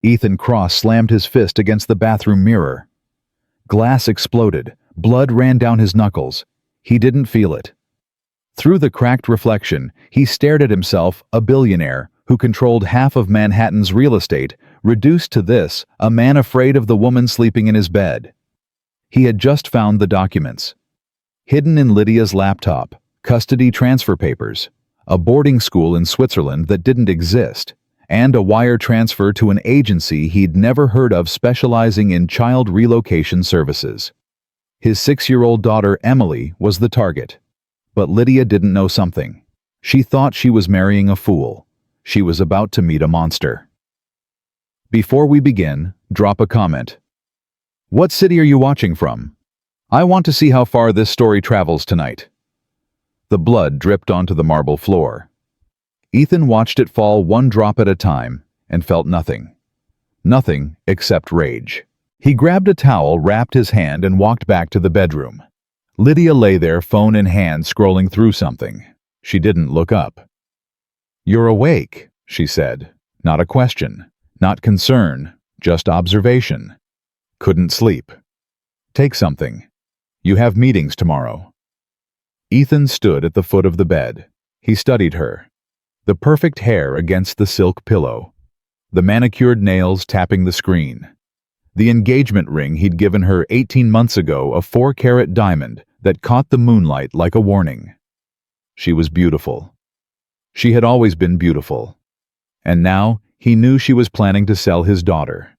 Ethan Cross slammed his fist against the bathroom mirror. Glass exploded. Blood ran down his knuckles. He didn't feel it. Through the cracked reflection, he stared at himself, a billionaire who controlled half of Manhattan's real estate, reduced to this, a man afraid of the woman sleeping in his bed. He had just found the documents. Hidden in Lydia's laptop, custody transfer papers, a boarding school in Switzerland that didn't exist, and a wire transfer to an agency he'd never heard of specializing in child relocation services. His 6-year-old daughter, Emily, was the target. But Lydia didn't know something. She thought she was marrying a fool. She was about to meet a monster. Before we begin, drop a comment. What city are you watching from? I want to see how far this story travels tonight. The blood dripped onto the marble floor. Ethan watched it fall one drop at a time and felt nothing. Nothing except rage. He grabbed a towel, wrapped his hand, and walked back to the bedroom. Lydia lay there, phone in hand, scrolling through something. She didn't look up. "You're awake," she said. Not a question, not concern, just observation. "Couldn't sleep. Take something. You have meetings tomorrow." Ethan stood at the foot of the bed. He studied her. The perfect hair against the silk pillow. The manicured nails tapping the screen. The engagement ring he'd given her 18 months ago, a 4-carat diamond that caught the moonlight like a warning. She was beautiful. She had always been beautiful. And now he knew she was planning to sell his daughter.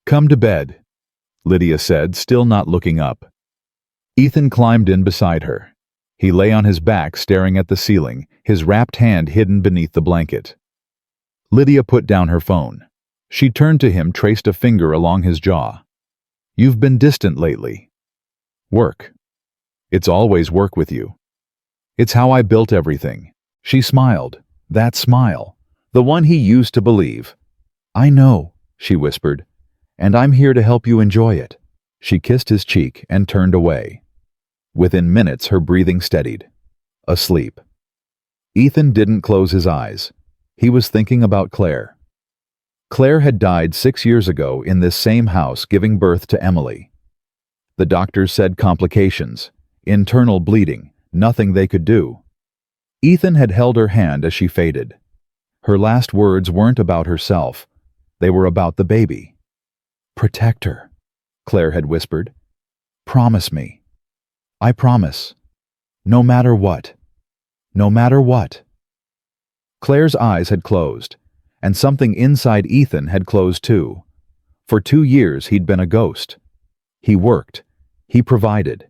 "Come to bed," Lydia said, still not looking up. Ethan climbed in beside her. He lay on his back staring at the ceiling, his wrapped hand hidden beneath the blanket. Lydia put down her phone. She turned to him, traced a finger along his jaw. "You've been distant lately." "Work. It's always work with you. It's how I built everything." She smiled. That smile. The one he used to believe. "I know," she whispered. "And I'm here to help you enjoy it." She kissed his cheek and turned away. Within minutes, her breathing steadied. Asleep. Ethan didn't close his eyes. He was thinking about Claire. Claire had died 6 years ago in this same house, giving birth to Emily. The doctors said complications, internal bleeding, nothing they could do. Ethan had held her hand as she faded. Her last words weren't about herself. They were about the baby. "Protect her," Claire had whispered. "Promise me." "I promise. No matter what. No matter what." Claire's eyes had closed, and something inside Ethan had closed too. For 2 years he'd been a ghost. He worked. He provided.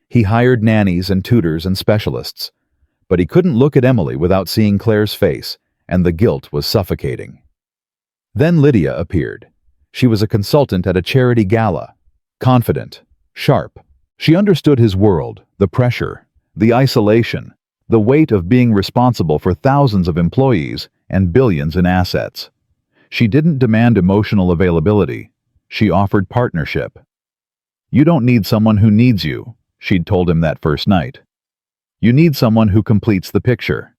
He hired nannies and tutors and specialists. But he couldn't look at Emily without seeing Claire's face, and the guilt was suffocating. Then Lydia appeared. She was a consultant at a charity gala. Confident. Sharp. She understood his world, the pressure, the isolation, the weight of being responsible for thousands of employees and billions in assets. She didn't demand emotional availability. She offered partnership. "You don't need someone who needs you," she'd told him that first night. "You need someone who completes the picture."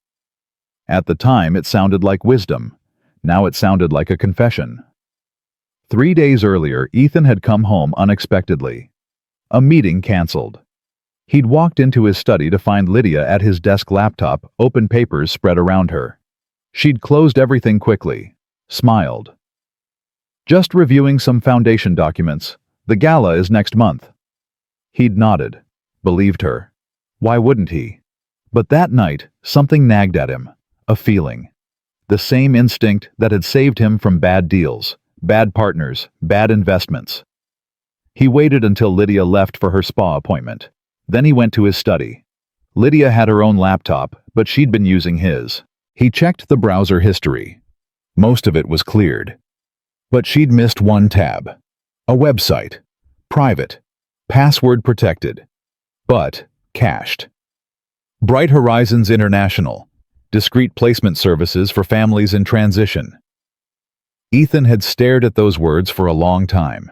At the time, it sounded like wisdom. Now it sounded like a confession. 3 days earlier, Ethan had come home unexpectedly. A meeting canceled. He'd walked into his study to find Lydia at his desk laptop, open papers spread around her. She'd closed everything quickly, smiled. "Just reviewing some foundation documents. The gala is next month." He'd nodded, believed her. Why wouldn't he? But that night, something nagged at him, a feeling. The same instinct that had saved him from bad deals, bad partners, bad investments. He waited until Lydia left for her spa appointment. Then he went to his study. Lydia had her own laptop, but she'd been using his. He checked the browser history. Most of it was cleared. But she'd missed one tab. A website. Private. Password protected. But cached. Bright Horizons International. Discrete placement services for families in transition. Ethan had stared at those words for a long time.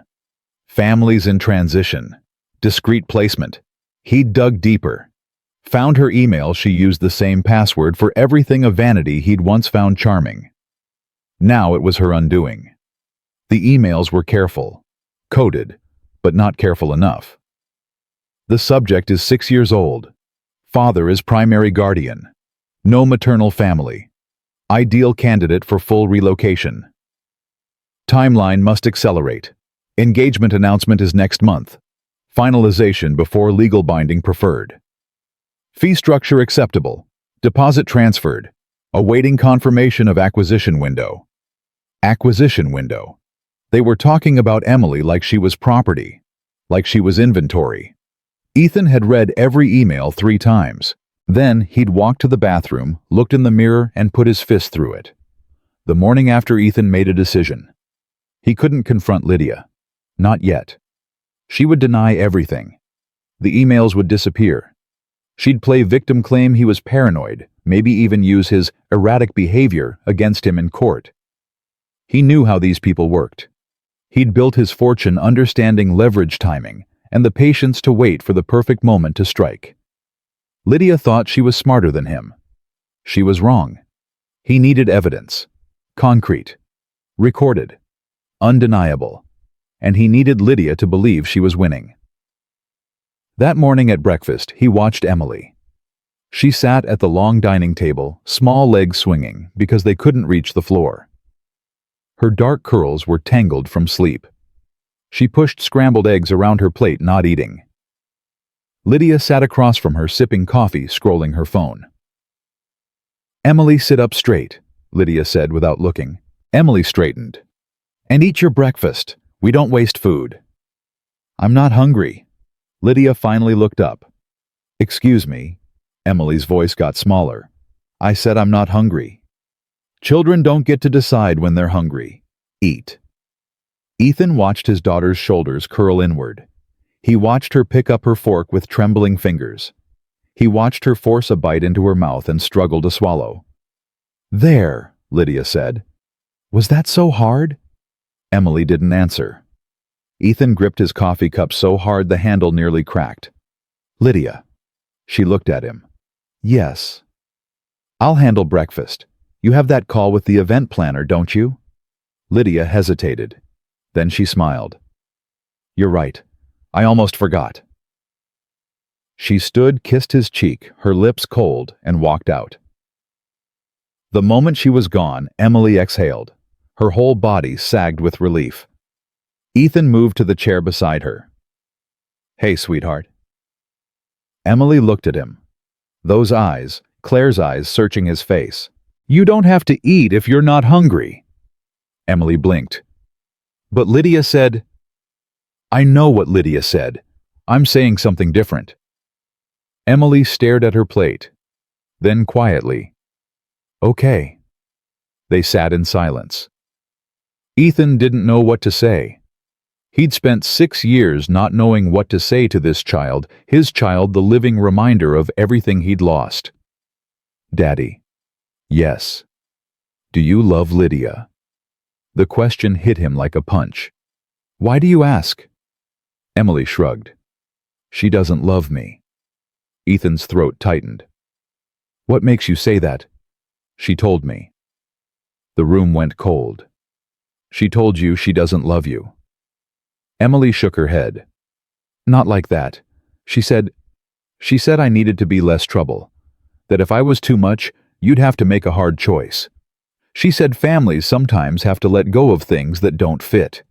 Families in transition. Discrete placement. He'd dug deeper. Found her email. She used the same password for everything of vanity he'd once found charming. Now it was her undoing. The emails were careful, coded, but not careful enough. The subject is 6 years old. Father is primary guardian. No maternal family. Ideal candidate for full relocation. Timeline must accelerate. Engagement announcement is next month. Finalization before legal binding preferred. Fee structure acceptable. Deposit transferred. Awaiting confirmation of acquisition window. Acquisition window. They were talking about Emily like she was property, like she was inventory. Ethan had read every email 3 times. Then he'd walked to the bathroom, looked in the mirror, and put his fist through it. The morning after, Ethan made a decision. He couldn't confront Lydia. Not yet. She would deny everything. The emails would disappear. She'd play victim, claim he was paranoid, maybe even use his erratic behavior against him in court. He knew how these people worked. He'd built his fortune understanding leverage timing and the patience to wait for the perfect moment to strike. Lydia thought she was smarter than him. She was wrong. He needed evidence. Concrete. Recorded. Undeniable. And he needed Lydia to believe she was winning. That morning at breakfast, he watched Emily. She sat at the long dining table, small legs swinging because they couldn't reach the floor. Her dark curls were tangled from sleep. She pushed scrambled eggs around her plate, not eating. Lydia sat across from her, sipping coffee, scrolling her phone. "Emily, sit up straight," Lydia said without looking. Emily straightened. "And eat your breakfast. We don't waste food." "I'm not hungry." Lydia finally looked up. "Excuse me." Emily's voice got smaller. "I said I'm not hungry." "Children don't get to decide when they're hungry. Eat." Ethan watched his daughter's shoulders curl inward. He watched her pick up her fork with trembling fingers. He watched her force a bite into her mouth and struggle to swallow. "There," Lydia said. "Was that so hard?" Emily didn't answer. Ethan gripped his coffee cup so hard the handle nearly cracked. "Lydia." She looked at him. "Yes." "I'll handle breakfast. You have that call with the event planner, don't you?" Lydia hesitated. Then she smiled. "You're right. I almost forgot." She stood, kissed his cheek, her lips cold, and walked out. The moment she was gone, Emily exhaled. Her whole body sagged with relief. Ethan moved to the chair beside her. "Hey, sweetheart." Emily looked at him. Those eyes, Claire's eyes, searching his face. "You don't have to eat if you're not hungry." Emily blinked. "But Lydia said—" "I know what Lydia said. I'm saying something different." Emily stared at her plate. Then quietly, "Okay." They sat in silence. Ethan didn't know what to say. He'd spent 6 years not knowing what to say to this child, his child, the living reminder of everything he'd lost. "Daddy." "Yes." "Do you love Lydia?" The question hit him like a punch. "Why do you ask?" Emily shrugged. "She doesn't love me." Ethan's throat tightened. "What makes you say that?" "She told me." The room went cold. "She told you she doesn't love you?" Emily shook her head. "Not like that. She said I needed to be less trouble. That if I was too much, you'd have to make a hard choice. She said families sometimes have to let go of things that don't fit."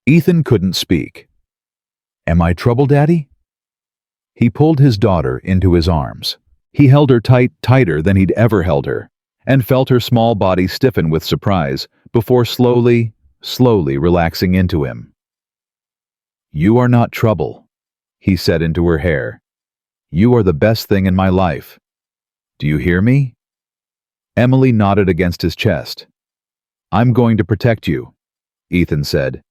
Ethan couldn't speak. "Am I trouble, Daddy?" He pulled his daughter into his arms. He held her tight, tighter than he'd ever held her, and felt her small body stiffen with surprise before slowly relaxing into him. "You are not trouble," he said into her hair. "You are the best thing in my life. Do you hear me?" Emily nodded against his chest. "I'm going to protect you," Ethan said,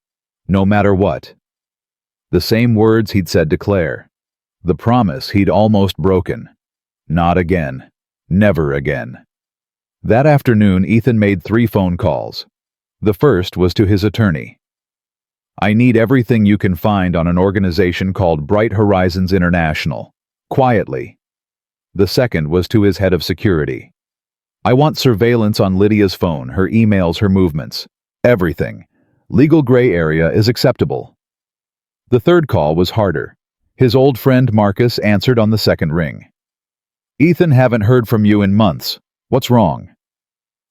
"no matter what." The same words he'd said to Claire. The promise he'd almost broken. Not again. Never again. That afternoon, Ethan made 3 phone calls. The first was to his attorney. "I need everything you can find on an organization called Bright Horizons International. Quietly." The second was to his head of security. "I want surveillance on Lydia's phone, her emails, her movements. Everything. Legal gray area is acceptable. The third call was harder. His old friend Marcus answered on the second ring. Ethan, haven't heard from you in months. What's wrong?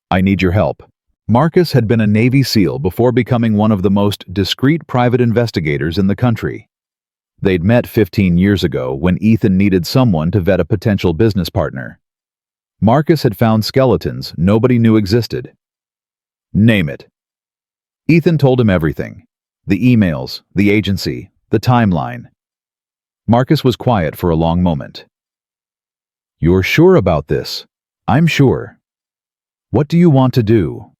I need your help. Marcus had been a Navy SEAL before becoming one of the most discreet private investigators in the country. They'd met 15 years ago when Ethan needed someone to vet a potential business partner. Marcus had found skeletons nobody knew existed. Name it. Ethan told him everything. The emails, the agency, the timeline. Marcus was quiet for a long moment. You're sure about this? I'm sure. What do you want to do?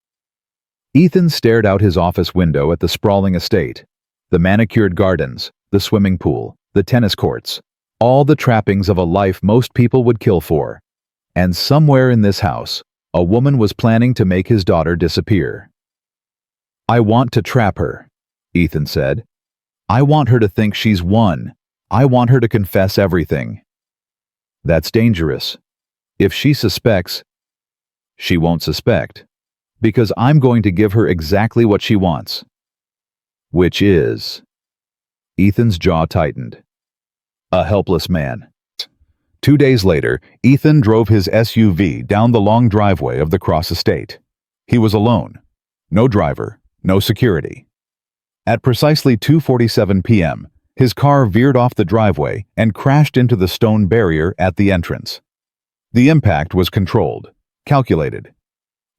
Ethan stared out his office window at the sprawling estate, the manicured gardens, the swimming pool, the tennis courts, all the trappings of a life most people would kill for. And somewhere in this house, a woman was planning to make his daughter disappear. I want to trap her, Ethan said. I want her to think she's won. I want her to confess everything. That's dangerous. If she suspects, she won't suspect, because I'm going to give her exactly what she wants. Which is... Ethan's jaw tightened. A helpless man. 2 days later, Ethan drove his SUV down the long driveway of the Cross estate. He was alone. No driver, no security. At precisely 2:47 p.m., his car veered off the driveway and crashed into the stone barrier at the entrance. The impact was controlled, calculated.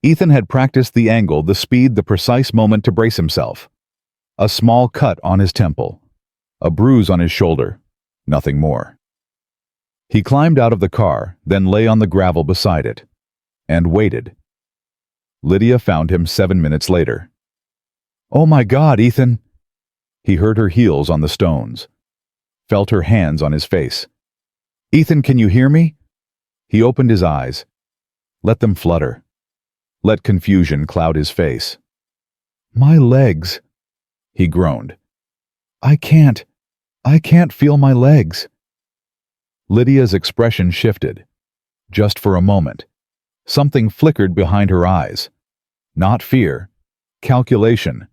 Ethan had practiced the angle, the speed, the precise moment to brace himself. A small cut on his temple. A bruise on his shoulder. Nothing more. He climbed out of the car, then lay on the gravel beside it. And waited. Lydia found him 7 minutes later. Oh my God, Ethan! He heard her heels on the stones. Felt her hands on his face. Ethan, can you hear me? He opened his eyes. Let them flutter. Let confusion cloud his face. My legs, he groaned. I can't feel my legs. Lydia's expression shifted. Just for a moment. Something flickered behind her eyes. Not fear. Calculation.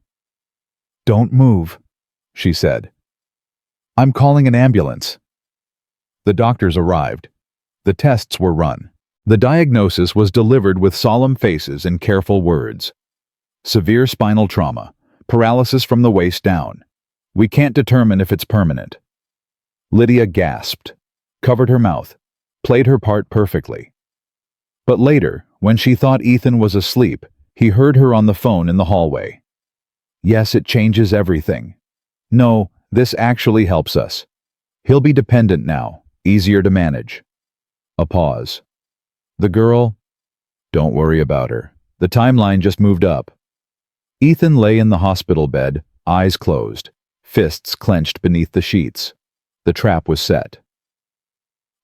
Don't move, she said. I'm calling an ambulance. The doctors arrived. The tests were run. The diagnosis was delivered with solemn faces and careful words. Severe spinal trauma, paralysis from the waist down. We can't determine if it's permanent. Lydia gasped, covered her mouth, played her part perfectly. But later, when she thought Ethan was asleep, he heard her on the phone in the hallway. Yes, it changes everything. No, this actually helps us. He'll be dependent now, easier to manage. A pause. The girl? Don't worry about her. The timeline just moved up. Ethan lay in the hospital bed, eyes closed, fists clenched beneath the sheets. The trap was set.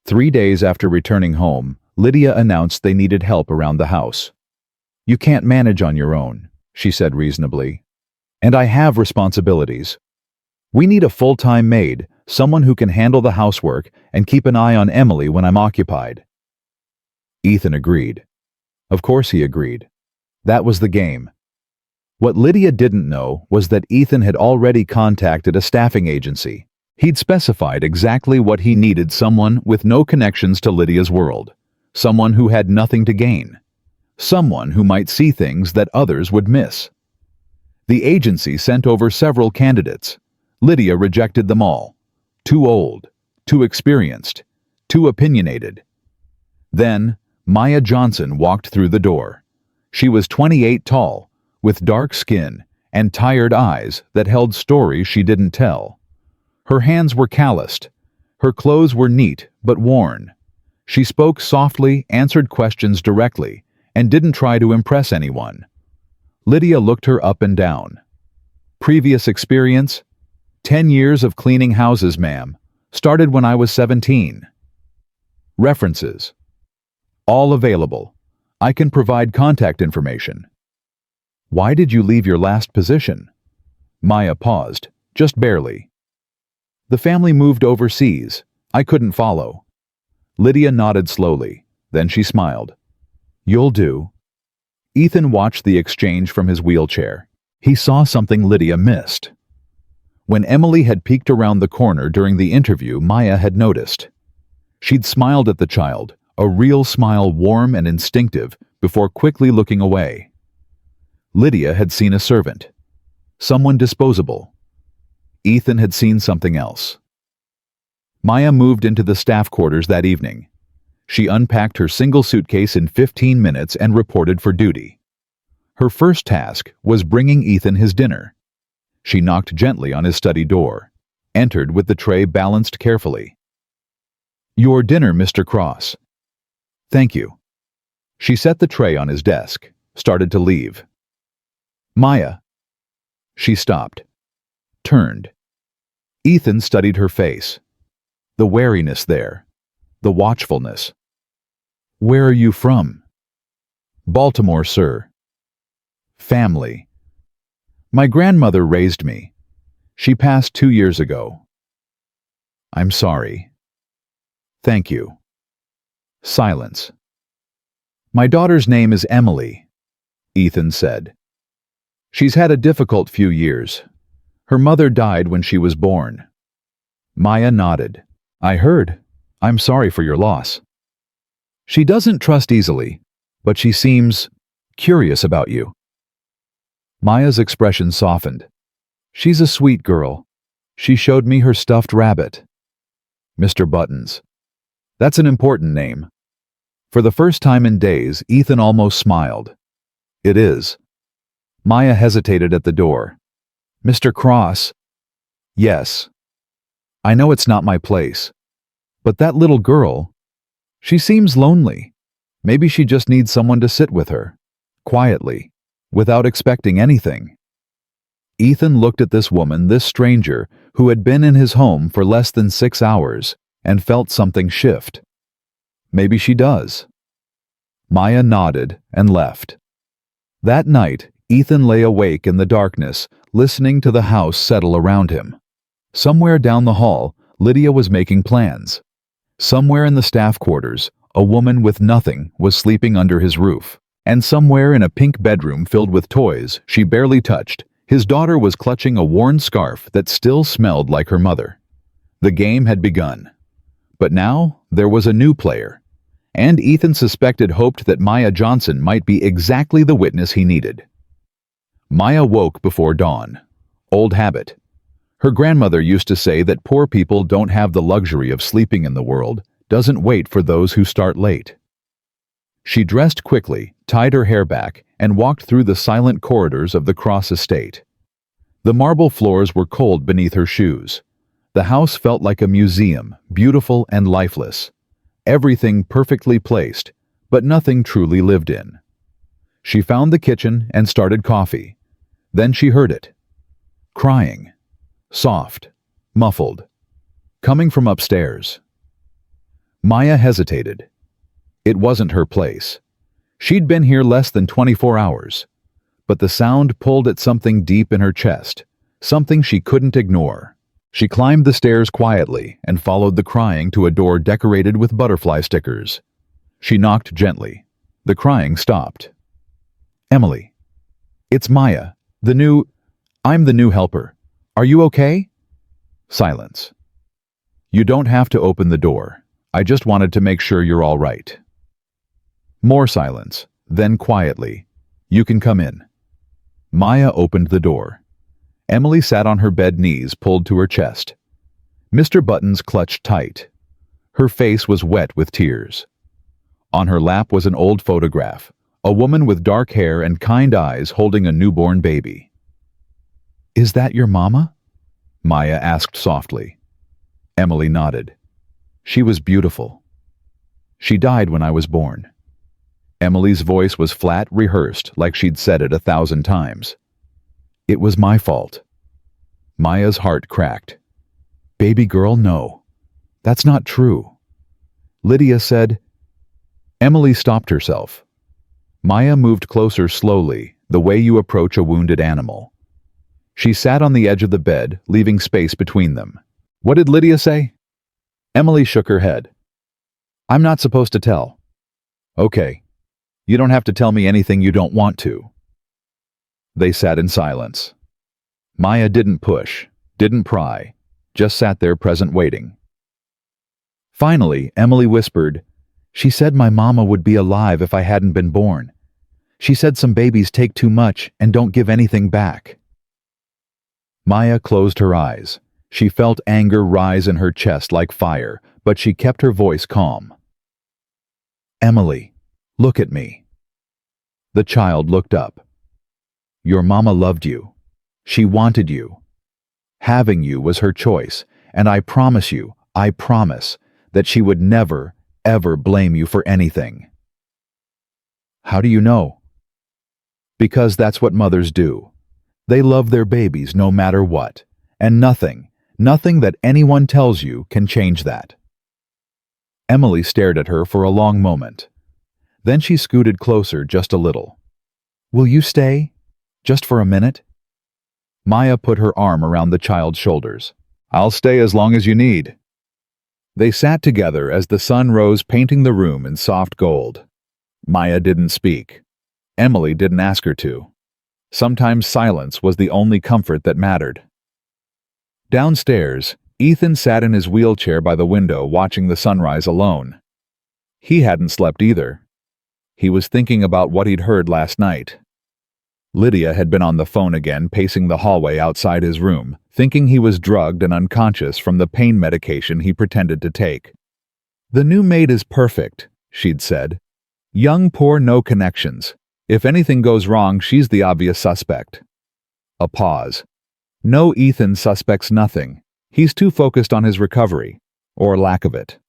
3 days after returning home, Lydia announced they needed help around the house. You can't manage on your own, she said reasonably. And I have responsibilities. We need a full-time maid, someone who can handle the housework and keep an eye on Emily when I'm occupied. Ethan agreed. Of course he agreed. That was the game. What Lydia didn't know was that Ethan had already contacted a staffing agency. He'd specified exactly what he needed: someone with no connections to Lydia's world, someone who had nothing to gain, someone who might see things that others would miss. The agency sent over several candidates. Lydia rejected them all. Too old, too experienced, too opinionated. Then, Maya Johnson walked through the door. She was 28 tall, with dark skin and tired eyes that held stories she didn't tell. Her hands were calloused. Her clothes were neat but worn. She spoke softly, answered questions directly, and didn't try to impress anyone. Lydia looked her up and down. Previous experience? 10 years of cleaning houses, ma'am. Started when I was 17. References. All available. I can provide contact information. Why did you leave your last position? Maya paused, just barely. The family moved overseas. I couldn't follow. Lydia nodded slowly. Then she smiled. You'll do. Ethan watched the exchange from his wheelchair. He saw something Lydia missed. When Emily had peeked around the corner during the interview, Maya had noticed. She'd smiled at the child, a real smile, warm and instinctive, before quickly looking away. Lydia had seen a servant. Someone disposable. Ethan had seen something else. Maya moved into the staff quarters that evening. She unpacked her single suitcase in 15 minutes and reported for duty. Her first task was bringing Ethan his dinner. She knocked gently on his study door, entered with the tray balanced carefully. "Your dinner, Mr. Cross." "Thank you." She set the tray on his desk, started to leave. "Maya." She stopped, turned. Ethan studied her face. The wariness there, the watchfulness. "Where are you from?" "Baltimore, sir." "Family?" "My grandmother raised me. She passed 2 years ago." "I'm sorry." "Thank you." Silence. "My daughter's name is Emily," Ethan said. "She's had a difficult few years. Her mother died when she was born." Maya nodded. "I heard. I'm sorry for your loss." "She doesn't trust easily, but she seems curious about you." Maya's expression softened. "She's a sweet girl. She showed me her stuffed rabbit." "Mr. Buttons. That's an important name." For the first time in days, Ethan almost smiled. "It is." Maya hesitated at the door. "Mr. Cross." "Yes. I know it's not my place. But that little girl, she seems lonely. Maybe she just needs someone to sit with her, quietly, without expecting anything." Ethan looked at this woman, this stranger, who had been in his home for less than 6 hours, and felt something shift. Maybe she does. Maya nodded and left. That night, Ethan lay awake in the darkness, listening to the house settle around him. Somewhere down the hall, Lydia was making plans. Somewhere in the staff quarters, a woman with nothing was sleeping under his roof. And somewhere in a pink bedroom filled with toys she barely touched, his daughter was clutching a worn scarf that still smelled like her mother. The game had begun. But now there was a new player. And Ethan hoped that Maya Johnson might be exactly the witness he needed. Maya woke before dawn. Old habit. Her grandmother used to say that poor people don't have the luxury of sleeping in the world, doesn't wait for those who start late. She dressed quickly, tied her hair back, and walked through the silent corridors of the Cross estate. The marble floors were cold beneath her shoes. The house felt like a museum, beautiful and lifeless. Everything perfectly placed, but nothing truly lived in. She found the kitchen and started coffee. Then she heard it. Crying. Soft. Muffled. Coming from upstairs. Maya hesitated. It wasn't her place. She'd been here less than 24 hours. But the sound pulled at something deep in her chest, something she couldn't ignore. She climbed the stairs quietly and followed the crying to a door decorated with butterfly stickers. She knocked gently. The crying stopped. "Emily." "It's Maya. I'm the new helper. Are you okay?" Silence. "You don't have to open the door. I just wanted to make sure you're all right." More silence, then quietly. "You can come in." Maya opened the door. Emily sat on her bed, knees pulled to her chest. Mr. Buttons clutched tight. Her face was wet with tears. On her lap was an old photograph, a woman with dark hair and kind eyes holding a newborn baby. "Is that your mama?" Maya asked softly. Emily nodded. "She was beautiful. She died when I was born." Emily's voice was flat, rehearsed, like she'd said it 1,000 times. "It was my fault." Maya's heart cracked. "Baby girl, no. That's not true." Lydia said. Emily stopped herself. Maya moved closer slowly, the way you approach a wounded animal. She sat on the edge of the bed, leaving space between them. "What did Lydia say?" Emily shook her head. "I'm not supposed to tell." "Okay. You don't have to tell me anything you don't want to." They sat in silence. Maya didn't push, didn't pry, just sat there present waiting. Finally, Emily whispered, "She said my mama would be alive if I hadn't been born. She said some babies take too much and don't give anything back." Maya closed her eyes. She felt anger rise in her chest like fire, but she kept her voice calm. "Emily, look at me." The child looked up. "Your mama loved you. She wanted you. Having you was her choice, and I promise you, I promise, that she would never, ever blame you for anything." "How do you know?" "Because that's what mothers do. They love their babies no matter what, and nothing that anyone tells you can change that." Emily stared at her for a long moment. Then she scooted closer just a little. "Will you stay? Just for a minute?" Maya put her arm around the child's shoulders. "I'll stay as long as you need." They sat together as the sun rose, painting the room in soft gold. Maya didn't speak. Emily didn't ask her to. Sometimes silence was the only comfort that mattered. Downstairs, Ethan sat in his wheelchair by the window watching the sunrise alone. He hadn't slept either. He was thinking about what he'd heard last night. Lydia had been on the phone again, pacing the hallway outside his room, thinking he was drugged and unconscious from the pain medication he pretended to take. "The new maid is perfect," she'd said. "Young, poor, no connections. If anything goes wrong, she's the obvious suspect." A pause. "No, Ethan suspects nothing. He's too focused on his recovery, or lack of it."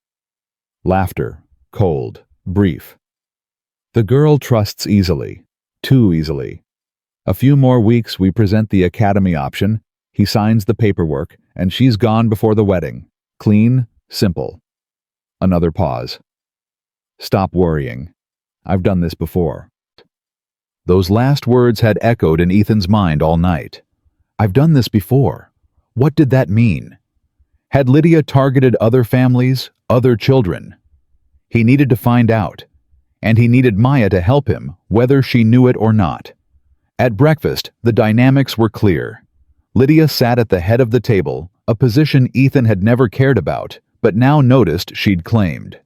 Laughter, cold, brief. "The girl trusts easily, too easily. A few more weeks, we present the academy option, he signs the paperwork, and she's gone before the wedding. Clean, simple." Another pause. "Stop worrying. I've done this before." Those last words had echoed in Ethan's mind all night. I've done this before. What did that mean? Had Lydia targeted other families, other children? He needed to find out, and he needed Maya to help him, whether she knew it or not. At breakfast, the dynamics were clear. Lydia sat at the head of the table, a position Ethan had never cared about, but now noticed she'd claimed.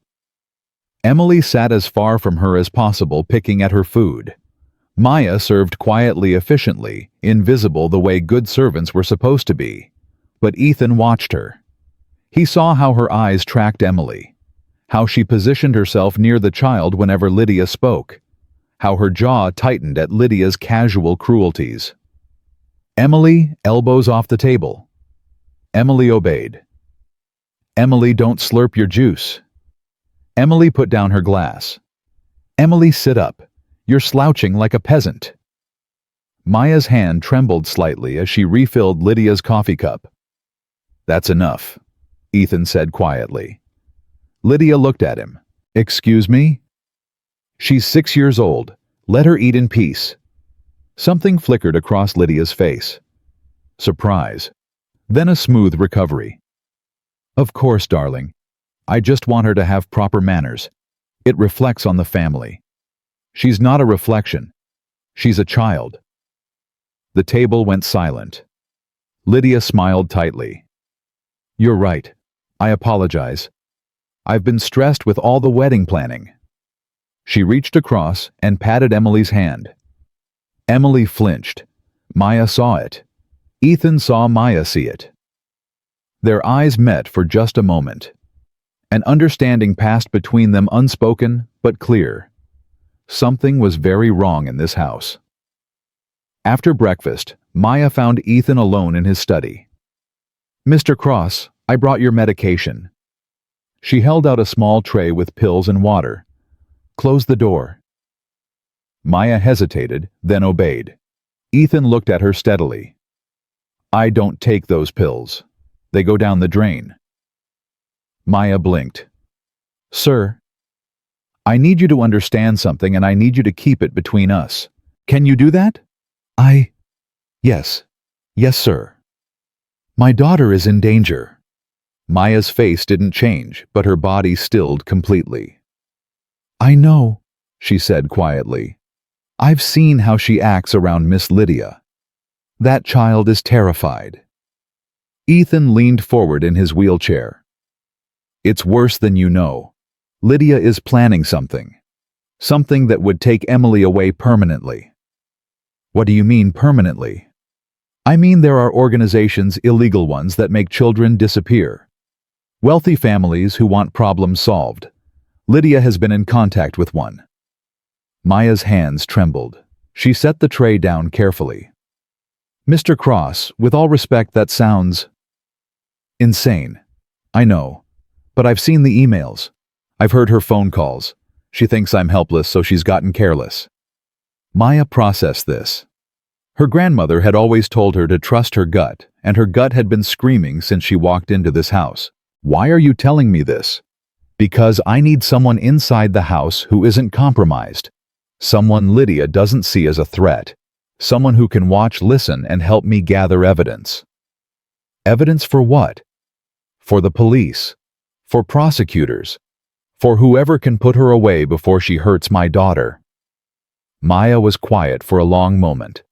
Emily sat as far from her as possible, picking at her food. Maya served quietly, efficiently, invisible the way good servants were supposed to be. But Ethan watched her. He saw how her eyes tracked Emily, how she positioned herself near the child whenever Lydia spoke, how her jaw tightened at Lydia's casual cruelties. "Emily, elbows off the table." Emily obeyed. "Emily, don't slurp your juice." Emily put down her glass. "Emily, sit up. You're slouching like a peasant." Maya's hand trembled slightly as she refilled Lydia's coffee cup. "That's enough," Ethan said quietly. Lydia looked at him. "Excuse me?" "She's 6 years old. Let her eat in peace." Something flickered across Lydia's face. Surprise. Then a smooth recovery. "Of course, darling. I just want her to have proper manners. It reflects on the family. She's not a reflection. She's a child." The table went silent. Lydia smiled tightly. "You're right. I apologize. I've been stressed with all the wedding planning." She reached across and patted Emily's hand. Emily flinched. Maya saw it. Ethan saw Maya see it. Their eyes met for just a moment. An understanding passed between them, unspoken but clear. Something was very wrong in this house. After breakfast, Maya found Ethan alone in his study. "Mr. Cross, I brought your medication." She held out a small tray with pills and water. "Close the door." Maya hesitated, then obeyed. Ethan looked at her steadily. "I don't take those pills. They go down the drain." Maya blinked. "Sir, I need you to understand something, and I need you to keep it between us. Can you do that?" Yes. Yes, sir." "My daughter is in danger." Maya's face didn't change, but her body stilled completely. "I know," she said quietly. I've seen how she acts around Miss Lydia. That child is terrified." Ethan leaned forward in his wheelchair. "It's worse than you know. Lydia is planning something. Something that would take Emily away permanently." "What do you mean permanently?" "I mean there are organizations, illegal ones, that make children disappear. Wealthy families who want problems solved. Lydia has been in contact with one." Maya's hands trembled. She set the tray down carefully. "Mr. Cross, with all respect, that sounds insane. I know. But I've seen the emails. I've heard her phone calls. She thinks I'm helpless, so she's gotten careless." Maya processed this. Her grandmother had always told her to trust her gut, and her gut had been screaming since she walked into this house. "Why are you telling me this?" "Because I need someone inside the house who isn't compromised. Someone Lydia doesn't see as a threat. Someone who can watch, listen, and help me gather evidence." "Evidence for what?" "For the police. For prosecutors. For whoever can put her away before she hurts my daughter." Maya was quiet for a long moment.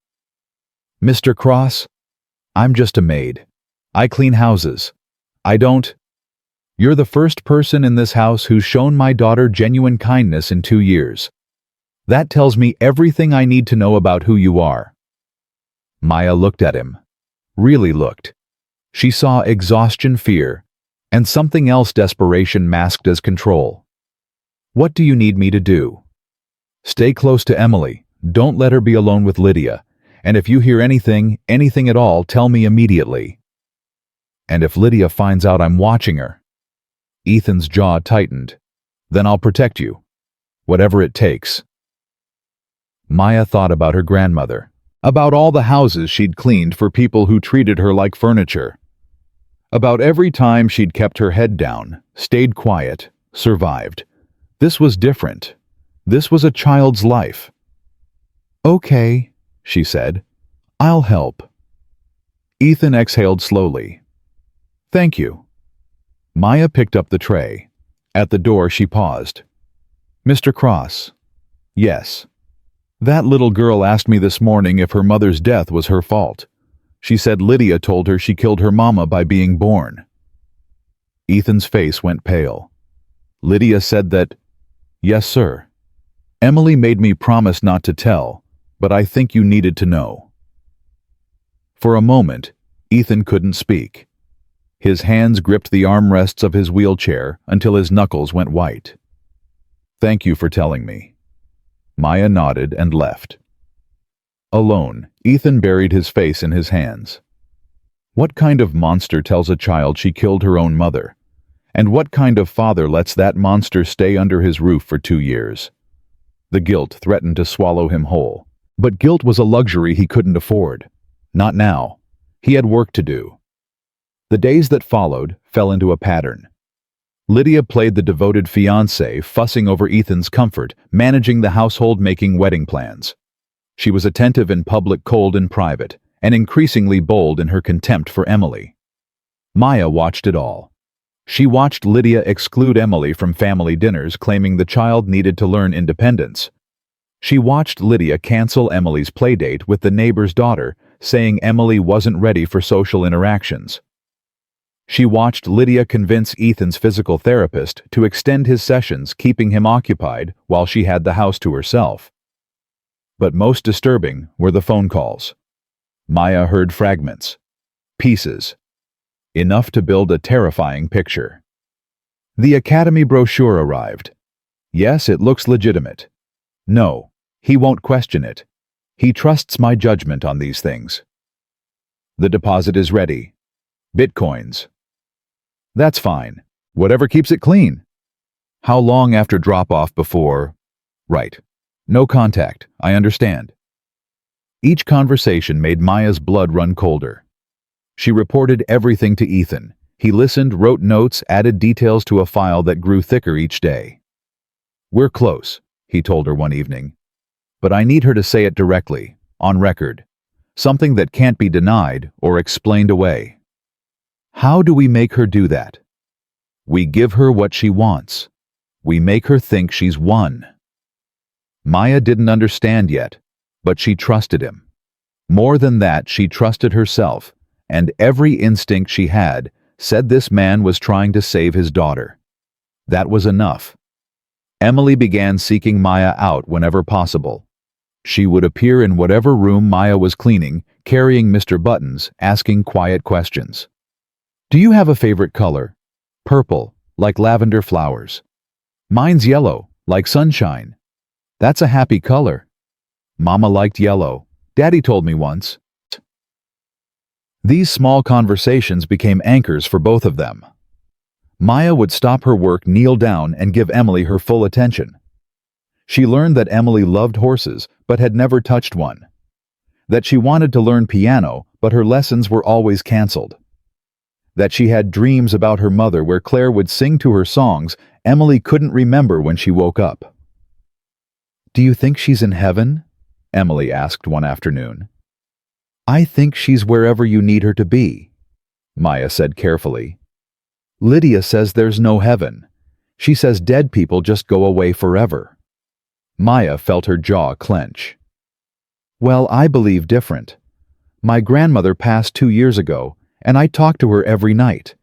"Mr. Cross, I'm just a maid. I clean houses. I don't. You're the first person in this house who's shown my daughter genuine kindness in 2 years. That tells me everything I need to know about who you are." Maya looked at him. Really looked. She saw exhaustion, fear, and something else, desperation masked as control. "What do you need me to do?" "Stay close to Emily. Don't let her be alone with Lydia. And if you hear anything at all, tell me immediately." "And if Lydia finds out I'm watching her?" Ethan's jaw tightened. "Then I'll protect you. Whatever it takes." Maya thought about her grandmother, about all the houses she'd cleaned for people who treated her like furniture, about every time she'd kept her head down, stayed quiet, survived. This was different. This was a child's life. "Okay," she said. "I'll help." Ethan exhaled slowly. "Thank you." Maya picked up the tray. At the door she paused. "Mr. Cross." "Yes." "That little girl asked me this morning if her mother's death was her fault. She said Lydia told her she killed her mama by being born." Ethan's face went pale. "Lydia said that—" "Yes, sir. Emily made me promise not to tell, but I think you needed to know." For a moment, Ethan couldn't speak. His hands gripped the armrests of his wheelchair until his knuckles went white. "Thank you for telling me." Maya nodded and left. Alone, Ethan buried his face in his hands. What kind of monster tells a child she killed her own mother? And what kind of father lets that monster stay under his roof for 2 years? The guilt threatened to swallow him whole. But guilt was a luxury he couldn't afford. Not now. He had work to do. The days that followed fell into a pattern. Lydia played the devoted fiancée, fussing over Ethan's comfort, managing the household, making wedding plans. She was attentive in public, cold in private, and increasingly bold in her contempt for Emily. Maya watched it all. She watched Lydia exclude Emily from family dinners, claiming the child needed to learn independence. She watched Lydia cancel Emily's playdate with the neighbor's daughter, saying Emily wasn't ready for social interactions. She watched Lydia convince Ethan's physical therapist to extend his sessions, keeping him occupied while she had the house to herself. But most disturbing were the phone calls. Maya heard fragments, pieces, enough to build a terrifying picture. The academy brochure arrived. Yes, it looks legitimate. No, he won't question it. He trusts my judgment on these things. The deposit is ready. Bitcoins. That's fine. Whatever keeps it clean. How long after drop-off before? Right. No contact, I understand. Each conversation made Maya's blood run colder. She reported everything to Ethan. He listened, wrote notes, added details to a file that grew thicker each day. "We're close," he told her one evening. "But I need her to say it directly, on record. Something that can't be denied or explained away." How do we make her do that? We give her what she wants. We make her think she's won. Maya didn't understand yet, but she trusted him. More than that, she trusted herself, and every instinct she had said this man was trying to save his daughter. That was enough. Emily began seeking Maya out whenever possible. She would appear in whatever room Maya was cleaning, carrying Mr. Buttons, asking quiet questions. "Do you have a favorite color?" "Purple, like lavender flowers." "Mine's yellow, like sunshine." "That's a happy color." "Mama liked yellow. Daddy told me once." These small conversations became anchors for both of them. Maya would stop her work, kneel down, and give Emily her full attention. She learned that Emily loved horses but had never touched one. That she wanted to learn piano, but her lessons were always canceled. That she had dreams about her mother where Claire would sing to her songs Emily couldn't remember when she woke up. "Do you think she's in heaven?" Emily asked one afternoon. "I think she's wherever you need her to be," Maya said carefully. "Lydia says there's no heaven. She says dead people just go away forever." Maya felt her jaw clench. "Well, I believe different. My grandmother passed 2 years ago, and I talk to her every night.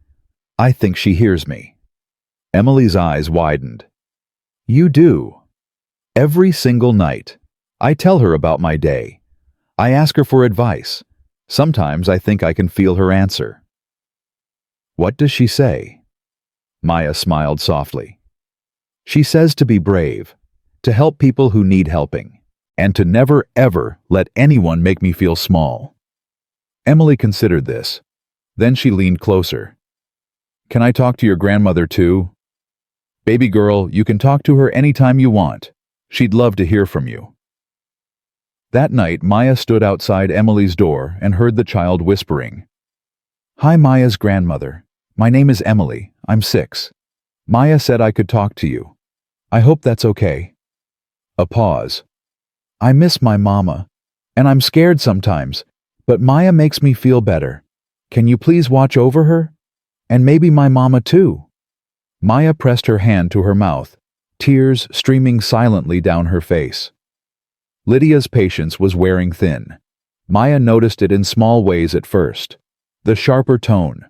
I think she hears me." Emily's eyes widened. "You do?" "Every single night. I tell her about my day. I ask her for advice. Sometimes I think I can feel her answer." "What does she say?" Maya smiled softly. "She says to be brave, to help people who need helping, and to never ever let anyone make me feel small." Emily considered this. Then she leaned closer. "Can I talk to your grandmother too?" "Baby girl, you can talk to her anytime you want. She'd love to hear from you." That night, Maya stood outside Emily's door and heard the child whispering. "Hi, Maya's grandmother. My name is Emily. I'm 6. Maya said I could talk to you. I hope that's okay." A pause. "I miss my mama, and I'm scared sometimes, but Maya makes me feel better. Can you please watch over her? And maybe my mama too?" Maya pressed her hand to her mouth, tears streaming silently down her face. Lydia's patience was wearing thin. Maya noticed it in small ways at first. The sharper tone,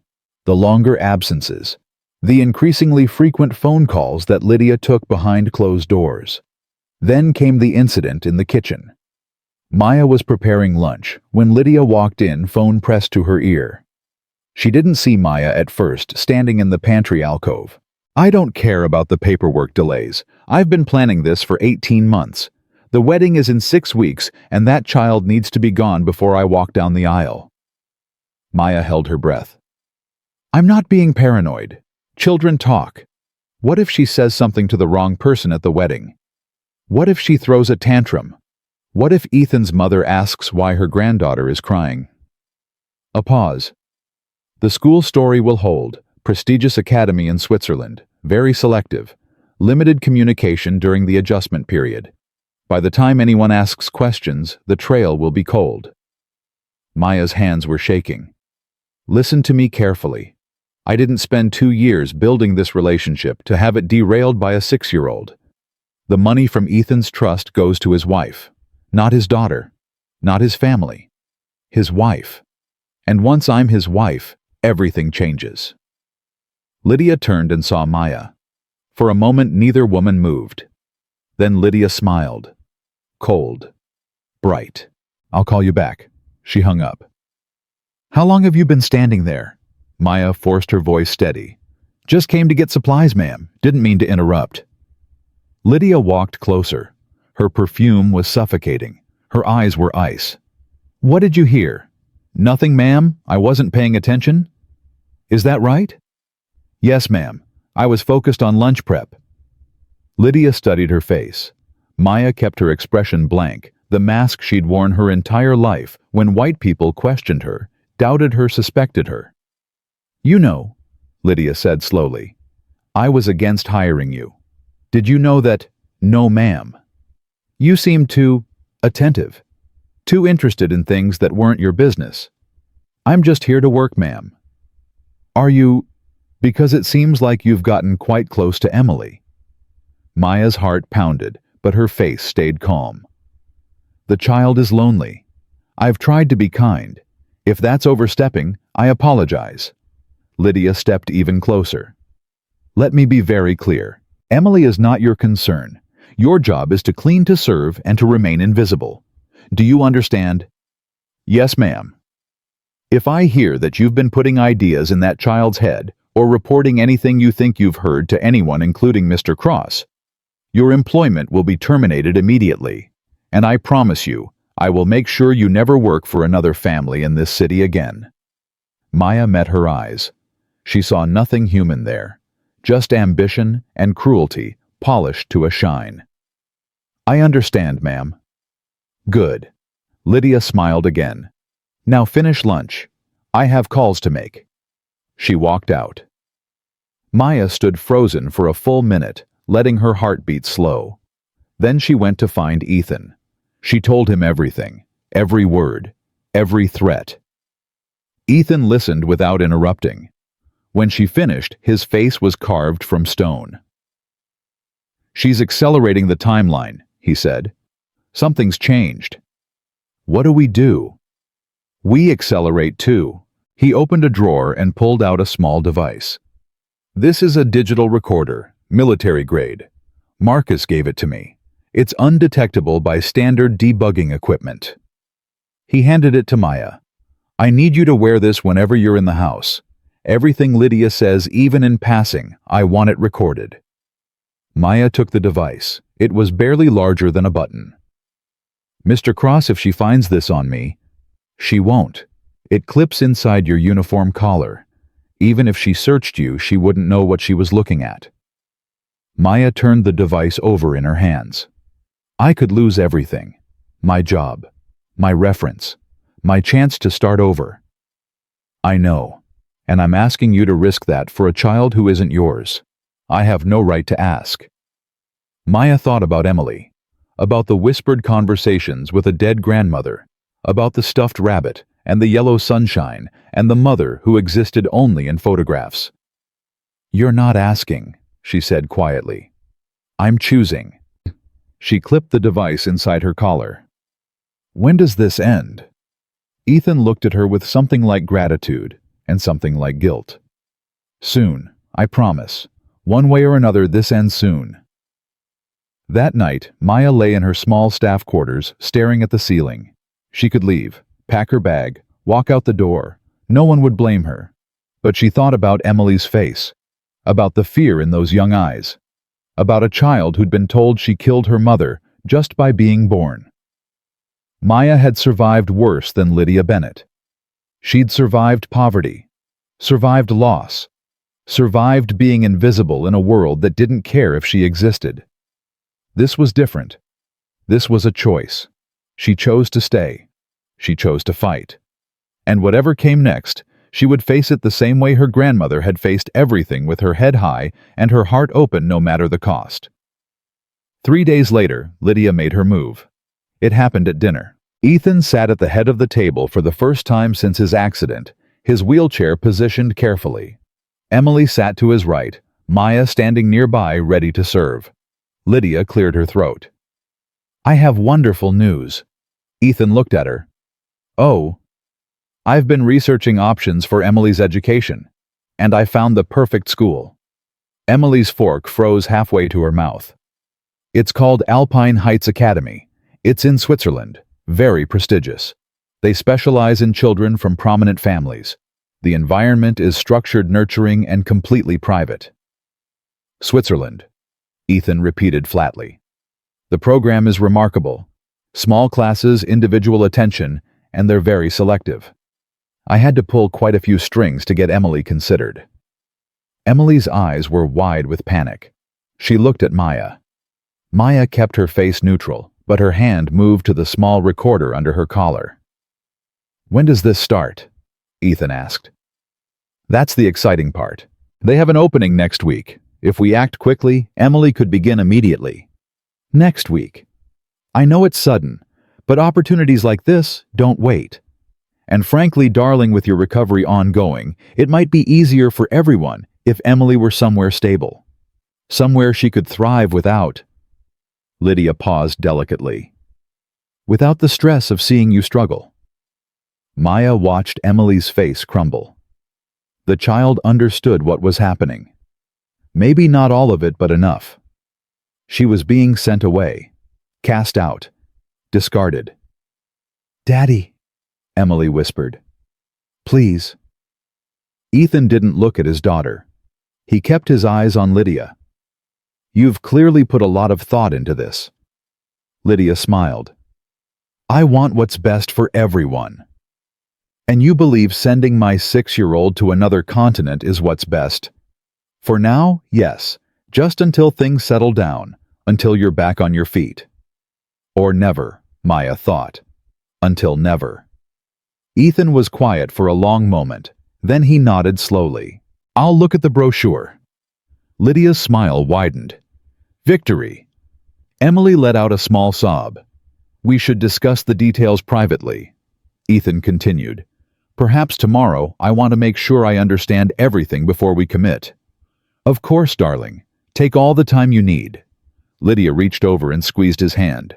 the longer absences, the increasingly frequent phone calls that Lydia took behind closed doors. Then came the incident in the kitchen. Maya was preparing lunch when Lydia walked in, phone pressed to her ear. She didn't see Maya at first, standing in the pantry alcove. "I don't care about the paperwork delays. I've been planning this for 18 months. The wedding is in 6 weeks, and that child needs to be gone before I walk down the aisle." Maya held her breath. "I'm not being paranoid. Children talk. What if she says something to the wrong person at the wedding? What if she throws a tantrum? What if Ethan's mother asks why her granddaughter is crying?" A pause. "The school story will hold. Prestigious academy in Switzerland. Very selective. Limited communication during the adjustment period. By the time anyone asks questions, the trail will be cold." Maya's hands were shaking. "Listen to me carefully. I didn't spend 2 years building this relationship to have it derailed by a 6-year-old. The money from Ethan's trust goes to his wife, not his daughter, not his family. His wife. And once I'm his wife, everything changes." Lydia turned and saw Maya. For a moment, neither woman moved. Then Lydia smiled. Cold. Bright. "I'll call you back." She hung up. "How long have you been standing there?" Maya forced her voice steady. "Just came to get supplies, ma'am. Didn't mean to interrupt." Lydia walked closer. Her perfume was suffocating. Her eyes were ice. "What did you hear?" "Nothing, ma'am. I wasn't paying attention." "Is that right?" "Yes, ma'am. I was focused on lunch prep." Lydia studied her face. Maya kept her expression blank, the mask she'd worn her entire life when white people questioned her, doubted her, suspected her. "You know," Lydia said slowly, "I was against hiring you. Did you know that?" "No, ma'am." "You seemed too attentive, too interested in things that weren't your business." "I'm just here to work, ma'am." "Are you? Because it seems like you've gotten quite close to Emily." Maya's heart pounded, but her face stayed calm. The child is lonely. I've tried to be kind. If that's overstepping, I apologize. Lydia stepped even closer. Let me be very clear. Emily is not your concern. Your job is to clean to serve and to remain invisible. Do you understand? Yes, ma'am. If I hear that you've been putting ideas in that child's head or reporting anything you think you've heard to anyone including Mr. Cross, your employment will be terminated immediately. And I promise you, I will make sure you never work for another family in this city again. Maya met her eyes. She saw nothing human there, just ambition and cruelty polished to a shine. I understand, ma'am. Good. Lydia smiled again. Now finish lunch. I have calls to make. She walked out. Maya stood frozen for a full minute, letting her heartbeat slow. Then she went to find Ethan. She told him everything, every word, every threat. Ethan listened without interrupting. When she finished, his face was carved from stone. She's accelerating the timeline, he said. Something's changed. What do we do? We accelerate too. He opened a drawer and pulled out a small device. This is a digital recorder, military grade. Marcus gave it to me. It's undetectable by standard debugging equipment. He handed it to Maya. I need you to wear this whenever you're in the house. Everything Lydia says, even in passing, I want it recorded. Maya took the device. It was barely larger than a button. Mr. Cross, if she finds this on me, she won't. It clips inside your uniform collar. Even if she searched you, she wouldn't know what she was looking at. Maya turned the device over in her hands. I could lose everything. My job, my reference, my chance to start over. I know, and I'm asking you to risk that for a child who isn't yours. I have no right to ask. Maya thought about Emily, about the whispered conversations with a dead grandmother, about the stuffed rabbit and the yellow sunshine and the mother who existed only in photographs. You're not asking, she said quietly. I'm choosing. She clipped the device inside her collar. When does this end? Ethan looked at her with something like gratitude and something like guilt. Soon, I promise. One way or another, this ends soon. That night, Maya lay in her small staff quarters, staring at the ceiling. She could leave, pack her bag, walk out the door. No one would blame her. But she thought about Emily's face, about the fear in those young eyes, about a child who'd been told she killed her mother just by being born. Maya had survived worse than Lydia Bennett. She'd survived poverty, survived loss, survived being invisible in a world that didn't care if she existed. This was different. This was a choice. She chose to stay. She chose to fight. And whatever came next, she would face it the same way her grandmother had faced everything, with her head high and her heart open no matter the cost. 3 days later, Lydia made her move. It happened at dinner. Ethan sat at the head of the table for the first time since his accident, his wheelchair positioned carefully. Emily sat to his right, Maya standing nearby ready to serve. Lydia cleared her throat. I have wonderful news. Ethan looked at her. Oh. I've been researching options for Emily's education, and I found the perfect school. Emily's fork froze halfway to her mouth. It's called Alpine Heights Academy. It's in Switzerland, very prestigious. They specialize in children from prominent families. The environment is structured, nurturing, and completely private. Switzerland, Ethan repeated flatly. The program is remarkable. Small classes, individual attention, and they're very selective. I had to pull quite a few strings to get Emily considered. Emily's eyes were wide with panic. She looked at Maya. Maya kept her face neutral, but her hand moved to the small recorder under her collar. When does this start? Ethan asked. That's the exciting part. They have an opening next week. If we act quickly, Emily could begin immediately. Next week. I know it's sudden, but opportunities like this don't wait. And frankly, darling, with your recovery ongoing, it might be easier for everyone if Emily were somewhere stable. Somewhere she could thrive without. Lydia paused delicately. Without the stress of seeing you struggle. Maya watched Emily's face crumble. The child understood what was happening. Maybe not all of it, but enough. She was being sent away, cast out, discarded. "Daddy," Emily whispered. "Please." Ethan didn't look at his daughter. He kept his eyes on Lydia. "You've clearly put a lot of thought into this." Lydia smiled. "I want what's best for everyone. And you believe sending my 6-year-old to another continent is what's best? For now, yes, just until things settle down, until you're back on your feet." Or never, Maya thought. Until never. Ethan was quiet for a long moment. Then he nodded slowly. "I'll look at the brochure." Lydia's smile widened. "Victory." Emily let out a small sob. "We should discuss the details privately." Ethan continued. "Perhaps tomorrow. I want to make sure I understand everything before we commit." "Of course, darling. Take all the time you need." Lydia reached over and squeezed his hand.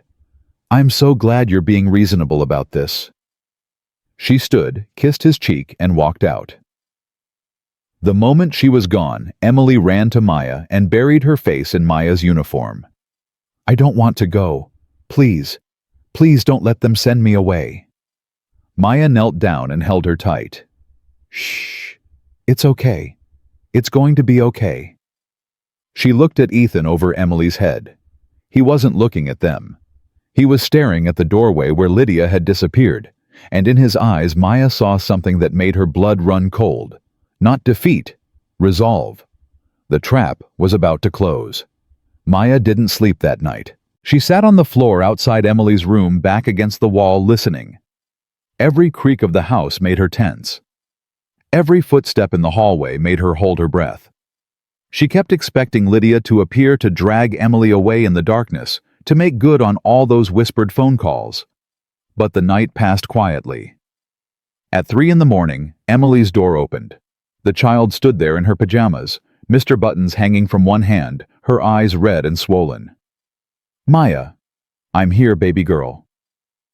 "I'm so glad you're being reasonable about this." She stood, kissed his cheek, and walked out. The moment she was gone, Emily ran to Maya and buried her face in Maya's uniform. "I don't want to go. Please, please don't let them send me away." Maya knelt down and held her tight. "Shh. It's okay. It's going to be okay." She looked at Ethan over Emily's head. He wasn't looking at them. He was staring at the doorway where Lydia had disappeared, and in his eyes Maya saw something that made her blood run cold. Not defeat, resolve. The trap was about to close. Maya didn't sleep that night. She sat on the floor outside Emily's room, back against the wall, listening. Every creak of the house made her tense. Every footstep in the hallway made her hold her breath. She kept expecting Lydia to appear to drag Emily away in the darkness, to make good on all those whispered phone calls. But the night passed quietly. At 3 in the morning, Emily's door opened. The child stood there in her pajamas, Mr. Buttons hanging from one hand, her eyes red and swollen. "Maya." "I'm here, baby girl."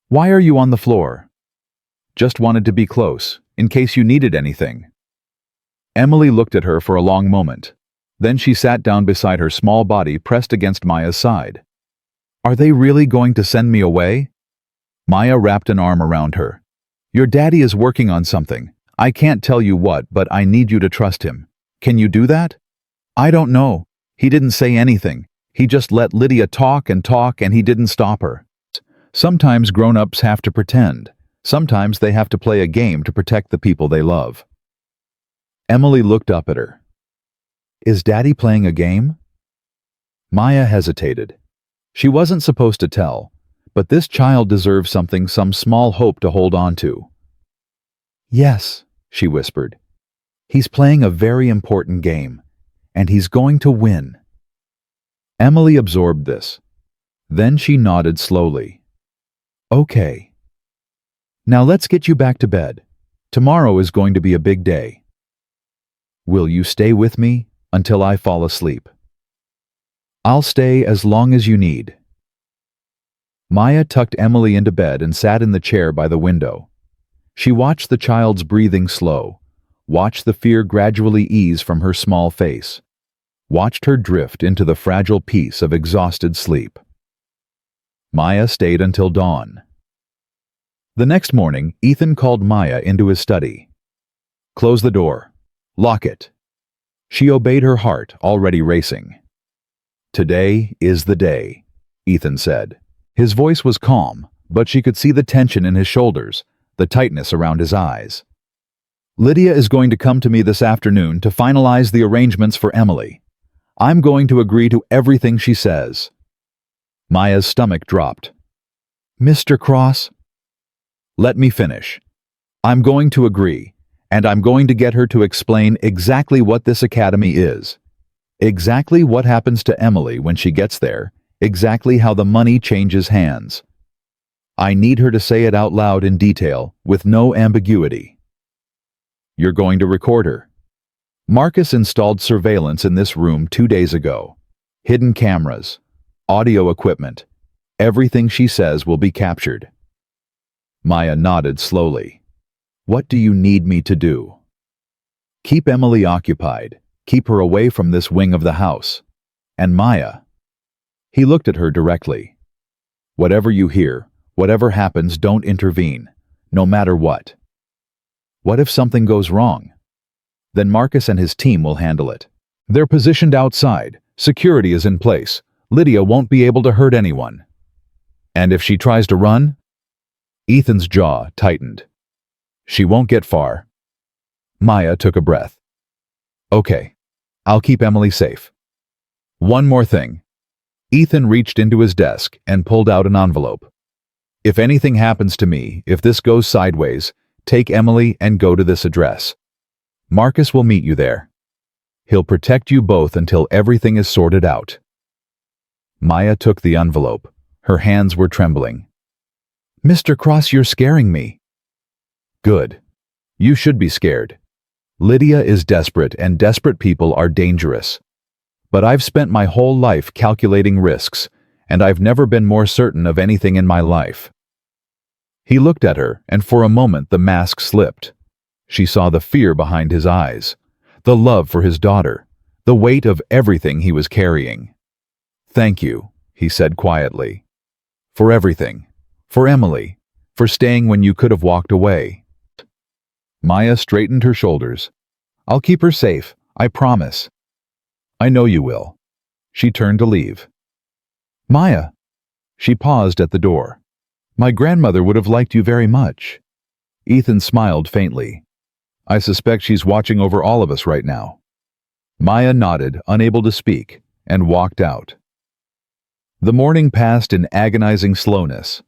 "Why are you on the floor?" "Just wanted to be close, in case you needed anything." Emily looked at her for a long moment. Then she sat down beside her, small body pressed against Maya's side. "Are they really going to send me away?" Maya wrapped an arm around her. "Your daddy is working on something. I can't tell you what, but I need you to trust him. Can you do that?" "I don't know. He didn't say anything. He just let Lydia talk, and he didn't stop her." Sometimes grown-ups have to pretend. Sometimes they have to play a game to protect the people they love. Emily looked up at her. "Is Daddy playing a game?" Maya hesitated. She wasn't supposed to tell, but this child deserved something, some small hope to hold on to. "Yes," she whispered. "He's playing a very important game, and he's going to win." Emily absorbed this. Then she nodded slowly. "Okay. Now let's get you back to bed. Tomorrow is going to be a big day. Will you stay with me until I fall asleep?" "I'll stay as long as you need." Maya tucked Emily into bed and sat in the chair by the window. She watched the child's breathing slow, watched the fear gradually ease from her small face, watched her drift into the fragile peace of exhausted sleep. Maya stayed until dawn. The next morning, Ethan called Maya into his study. "Close the door. Lock it." She obeyed, her heart already racing. "Today is the day," Ethan said. His voice was calm, but she could see the tension in his shoulders, the tightness around his eyes. "Lydia is going to come to me this afternoon to finalize the arrangements for Emily. I'm going to agree to everything she says." Maya's stomach dropped. "Mr. Cross?" "Let me finish. I'm going to agree, and I'm going to get her to explain exactly what this academy is. Exactly what happens to Emily when she gets there, exactly how the money changes hands. I need her to say it out loud in detail, with no ambiguity." "You're going to record her." Marcus installed surveillance in this room 2 days ago. Hidden cameras. audio equipment. Everything she says will be captured. Maya nodded slowly. What do you need me to do? Keep Emily occupied. Keep her away from this wing of the house. And Maya. He looked at her directly. Whatever you hear, whatever happens, don't intervene, no matter what. What if something goes wrong? Then Marcus and his team will handle it. They're positioned outside. Security is in place. Lydia won't be able to hurt anyone. And if she tries to run? Ethan's jaw tightened. She won't get far. Maya took a breath. Okay, I'll keep Emily safe. One more thing. Ethan reached into his desk and pulled out an envelope. If anything happens to me, if this goes sideways, take Emily and go to this address. Marcus will meet you there. He'll protect you both until everything is sorted out. Maya took the envelope. Her hands were trembling. Mr. Cross, you're scaring me. Good. You should be scared. Lydia is desperate, and desperate people are dangerous. But I've spent my whole life calculating risks, and I've never been more certain of anything in my life. He looked at her, and for a moment the mask slipped. She saw the fear behind his eyes, the love for his daughter, the weight of everything he was carrying. Thank you, he said quietly. For everything. For Emily. For staying when you could have walked away. Maya straightened her shoulders. I'll keep her safe, I promise. I know you will. She turned to leave. Maya. She paused at the door. My grandmother would have liked you very much. Ethan smiled faintly. I suspect she's watching over all of us right now. Maya nodded, unable to speak, and walked out. The morning passed in agonizing slowness.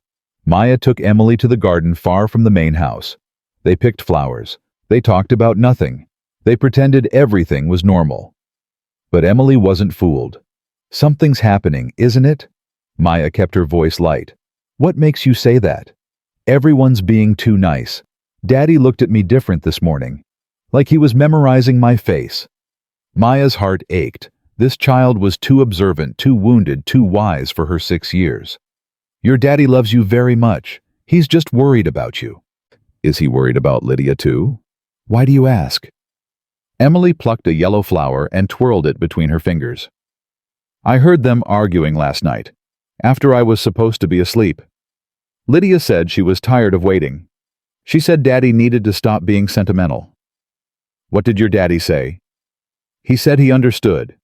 Maya took Emily to the garden far from the main house. They picked flowers. They talked about nothing. They pretended everything was normal. But Emily wasn't fooled. Something's happening, isn't it? Maya kept her voice light. What makes you say that? Everyone's being too nice. Daddy looked at me different this morning. Like he was memorizing my face. Maya's heart ached. This child was too observant, too wounded, too wise for her 6 years. Your daddy loves you very much. He's just worried about you. Is he worried about Lydia too? Why do you ask? Emily plucked a yellow flower and twirled it between her fingers. I heard them arguing last night, after I was supposed to be asleep. Lydia said she was tired of waiting. She said Daddy needed to stop being sentimental. What did your daddy say? He said he understood.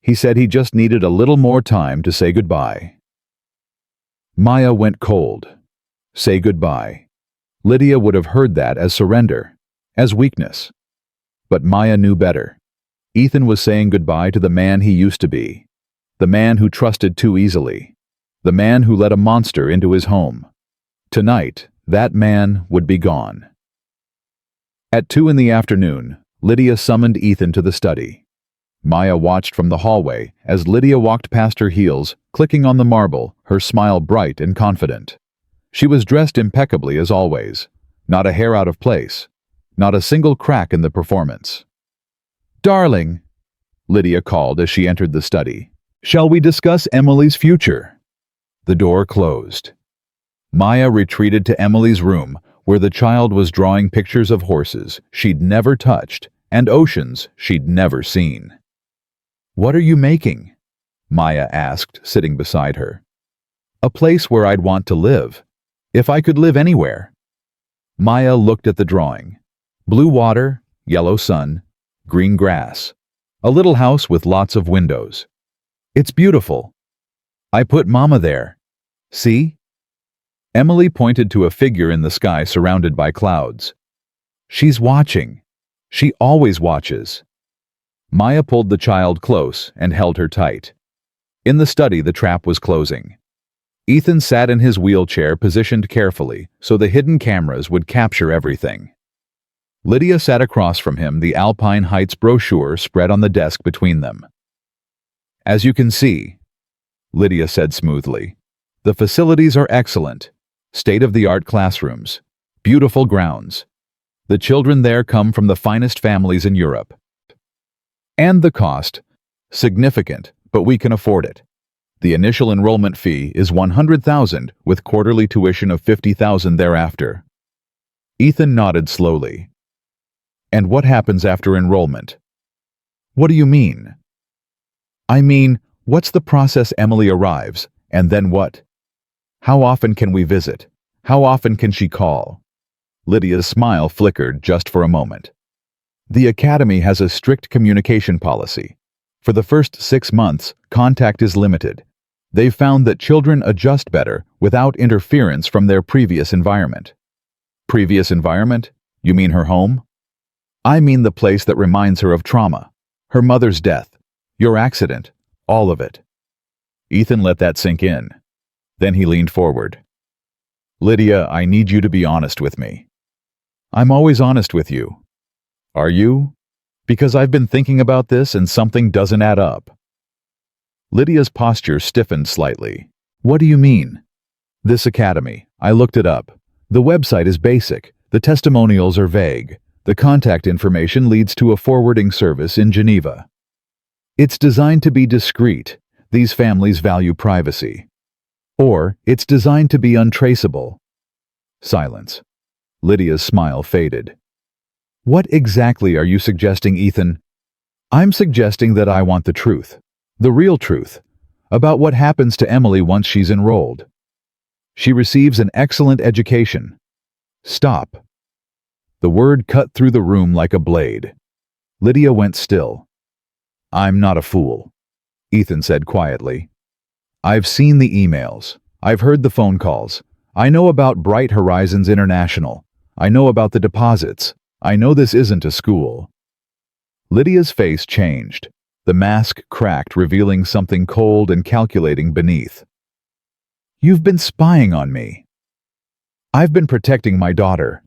He said he just needed a little more time to say goodbye. Maya went cold. Say goodbye. Lydia would have heard that as surrender, as weakness. But Maya knew better. Ethan was saying goodbye to the man he used to be, the man who trusted too easily, the man who let a monster into his home. Tonight, that man would be gone. At 2 in the afternoon, Lydia summoned Ethan to the study. Maya watched from the hallway as Lydia walked past her heels, clicking on the marble, her smile bright and confident. She was dressed impeccably as always, not a hair out of place, not a single crack in the performance. Darling, Lydia called as she entered the study. Shall we discuss Emily's future? The door closed. Maya retreated to Emily's room, where the child was drawing pictures of horses she'd never touched and oceans she'd never seen. What are you making? Maya asked, sitting beside her. A place where I'd want to live, if I could live anywhere. Maya looked at the drawing. Blue water, yellow sun, green grass. A little house with lots of windows. It's beautiful. I put Mama there. See? Emily pointed to a figure in the sky surrounded by clouds. She's watching. She always watches. Maya pulled the child close and held her tight. In the study, the trap was closing. Ethan sat in his wheelchair, positioned carefully so the hidden cameras would capture everything. Lydia sat across from him, the Alpine Heights brochure spread on the desk between them. As you can see, Lydia said smoothly, the facilities are excellent. State-of-the-art classrooms. Beautiful grounds. The children there come from the finest families in Europe. And the cost? Significant, but we can afford it. The initial enrollment fee is $100,000 with quarterly tuition of $50,000 thereafter. Ethan nodded slowly. And what happens after enrollment? What do you mean? I mean, what's the process Emily arrives, and then what? How often can we visit? How often can she call? Lydia's smile flickered just for a moment. The academy has a strict communication policy. For the first 6 months, contact is limited. They've found that children adjust better without interference from their previous environment. Previous environment? You mean her home? I mean the place that reminds her of trauma. Her mother's death. Your accident. All of it. Ethan let that sink in. Then he leaned forward. Lydia, I need you to be honest with me. I'm always honest with you. Are you? Because I've been thinking about this and something doesn't add up. Lydia's posture stiffened slightly. What do you mean? This academy. I looked it up. The website is basic. The testimonials are vague. The contact information leads to a forwarding service in Geneva. It's designed to be discreet. These families value privacy. Or, it's designed to be untraceable. Silence. Lydia's smile faded. What exactly are you suggesting, Ethan? I'm suggesting that I want the truth. The real truth. About what happens to Emily once she's enrolled. She receives an excellent education. Stop. The word cut through the room like a blade. Lydia went still. I'm not a fool, Ethan said quietly. I've seen the emails. I've heard the phone calls. I know about Bright Horizons International. I know about the deposits. I know this isn't a school. Lydia's face changed. The mask cracked, revealing something cold and calculating beneath. You've been spying on me. I've been protecting my daughter.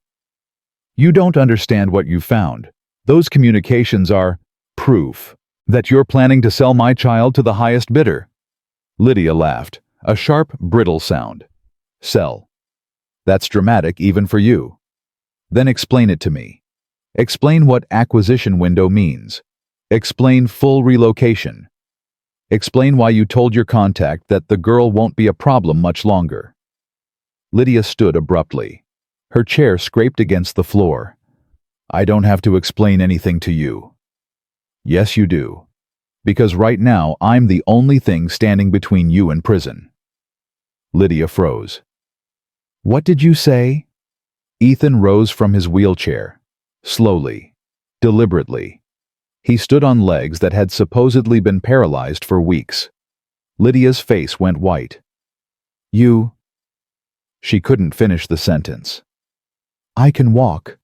You don't understand what you found. Those communications are proof that you're planning to sell my child to the highest bidder. Lydia laughed, a sharp, brittle sound. Sell. That's dramatic even for you. Then explain it to me. Explain what acquisition window means. Explain full relocation. Explain why you told your contact that the girl won't be a problem much longer. Lydia stood abruptly. Her chair scraped against the floor. I don't have to explain anything to you. Yes, you do. Because right now I'm the only thing standing between you and prison. Lydia froze. What did you say? Ethan rose from his wheelchair. Slowly. Deliberately. He stood on legs that had supposedly been paralyzed for weeks. Lydia's face went white. You... She couldn't finish the sentence. I can walk.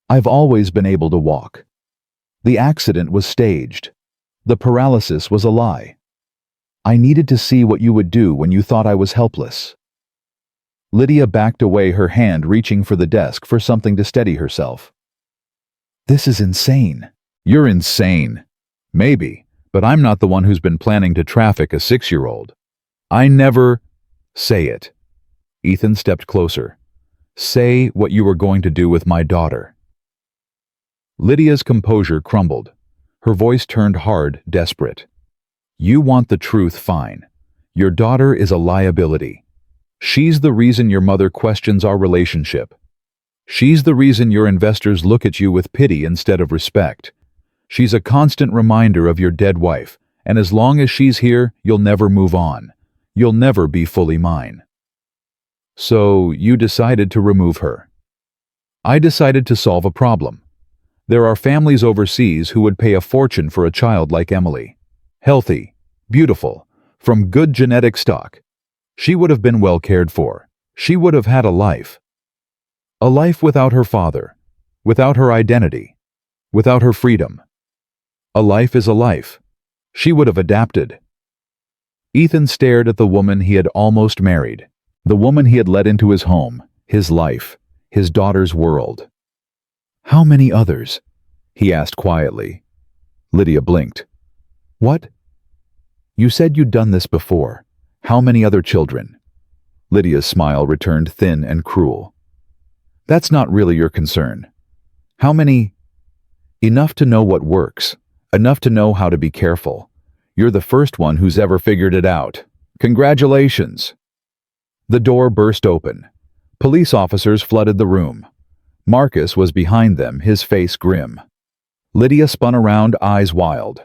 I've always been able to walk. The accident was staged. The paralysis was a lie. I needed to see what you would do when you thought I was helpless. Lydia backed away, her hand reaching for the desk for something to steady herself. This is insane. You're insane. Maybe, but I'm not the one who's been planning to traffic a 6-year-old. I never... Say it. Ethan stepped closer. Say what you were going to do with my daughter. Lydia's composure crumbled. Her voice turned hard, desperate. You want the truth, fine. Your daughter is a liability. She's the reason your mother questions our relationship. She's the reason your investors look at you with pity instead of respect. She's a constant reminder of your dead wife, and as long as she's here, you'll never move on. You'll never be fully mine. So you decided to remove her. I decided to solve a problem. There are families overseas who would pay a fortune for a child like Emily. Healthy, beautiful, from good genetic stock. She would have been well cared for. She would have had a life. A life without her father, without her identity, without her freedom. A life is a life. She would have adapted. Ethan stared at the woman he had almost married, the woman he had let into his home, his life, his daughter's world. How many others? He asked quietly. Lydia blinked. What? You said you'd done this before. How many other children? Lydia's smile returned thin and cruel. That's not really your concern. How many? Enough to know what works. Enough to know how to be careful. You're the first one who's ever figured it out. Congratulations. The door burst open. Police officers flooded the room. Marcus was behind them, his face grim. Lydia spun around, eyes wild.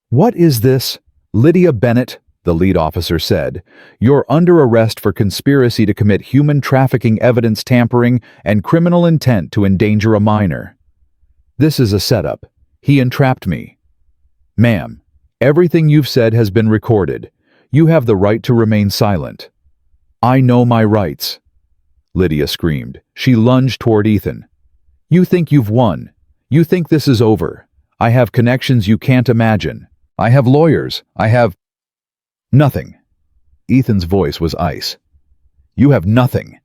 What is this? Lydia Bennett, the lead officer said. You're under arrest for conspiracy to commit human trafficking, evidence tampering, and criminal intent to endanger a minor. This is a setup. He entrapped me. Ma'am, everything you've said has been recorded. You have the right to remain silent. I know my rights. Lydia screamed. She lunged toward Ethan. You think you've won. You think this is over. I have connections you can't imagine. I have lawyers. I have... Nothing. Ethan's voice was ice. You have nothing.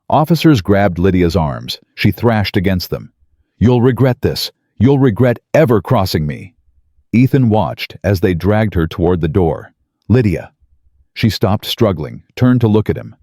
Officers grabbed Lydia's arms. She thrashed against them. You'll regret this. You'll regret ever crossing me. Ethan watched as they dragged her toward the door. Lydia. She stopped struggling, turned to look at him.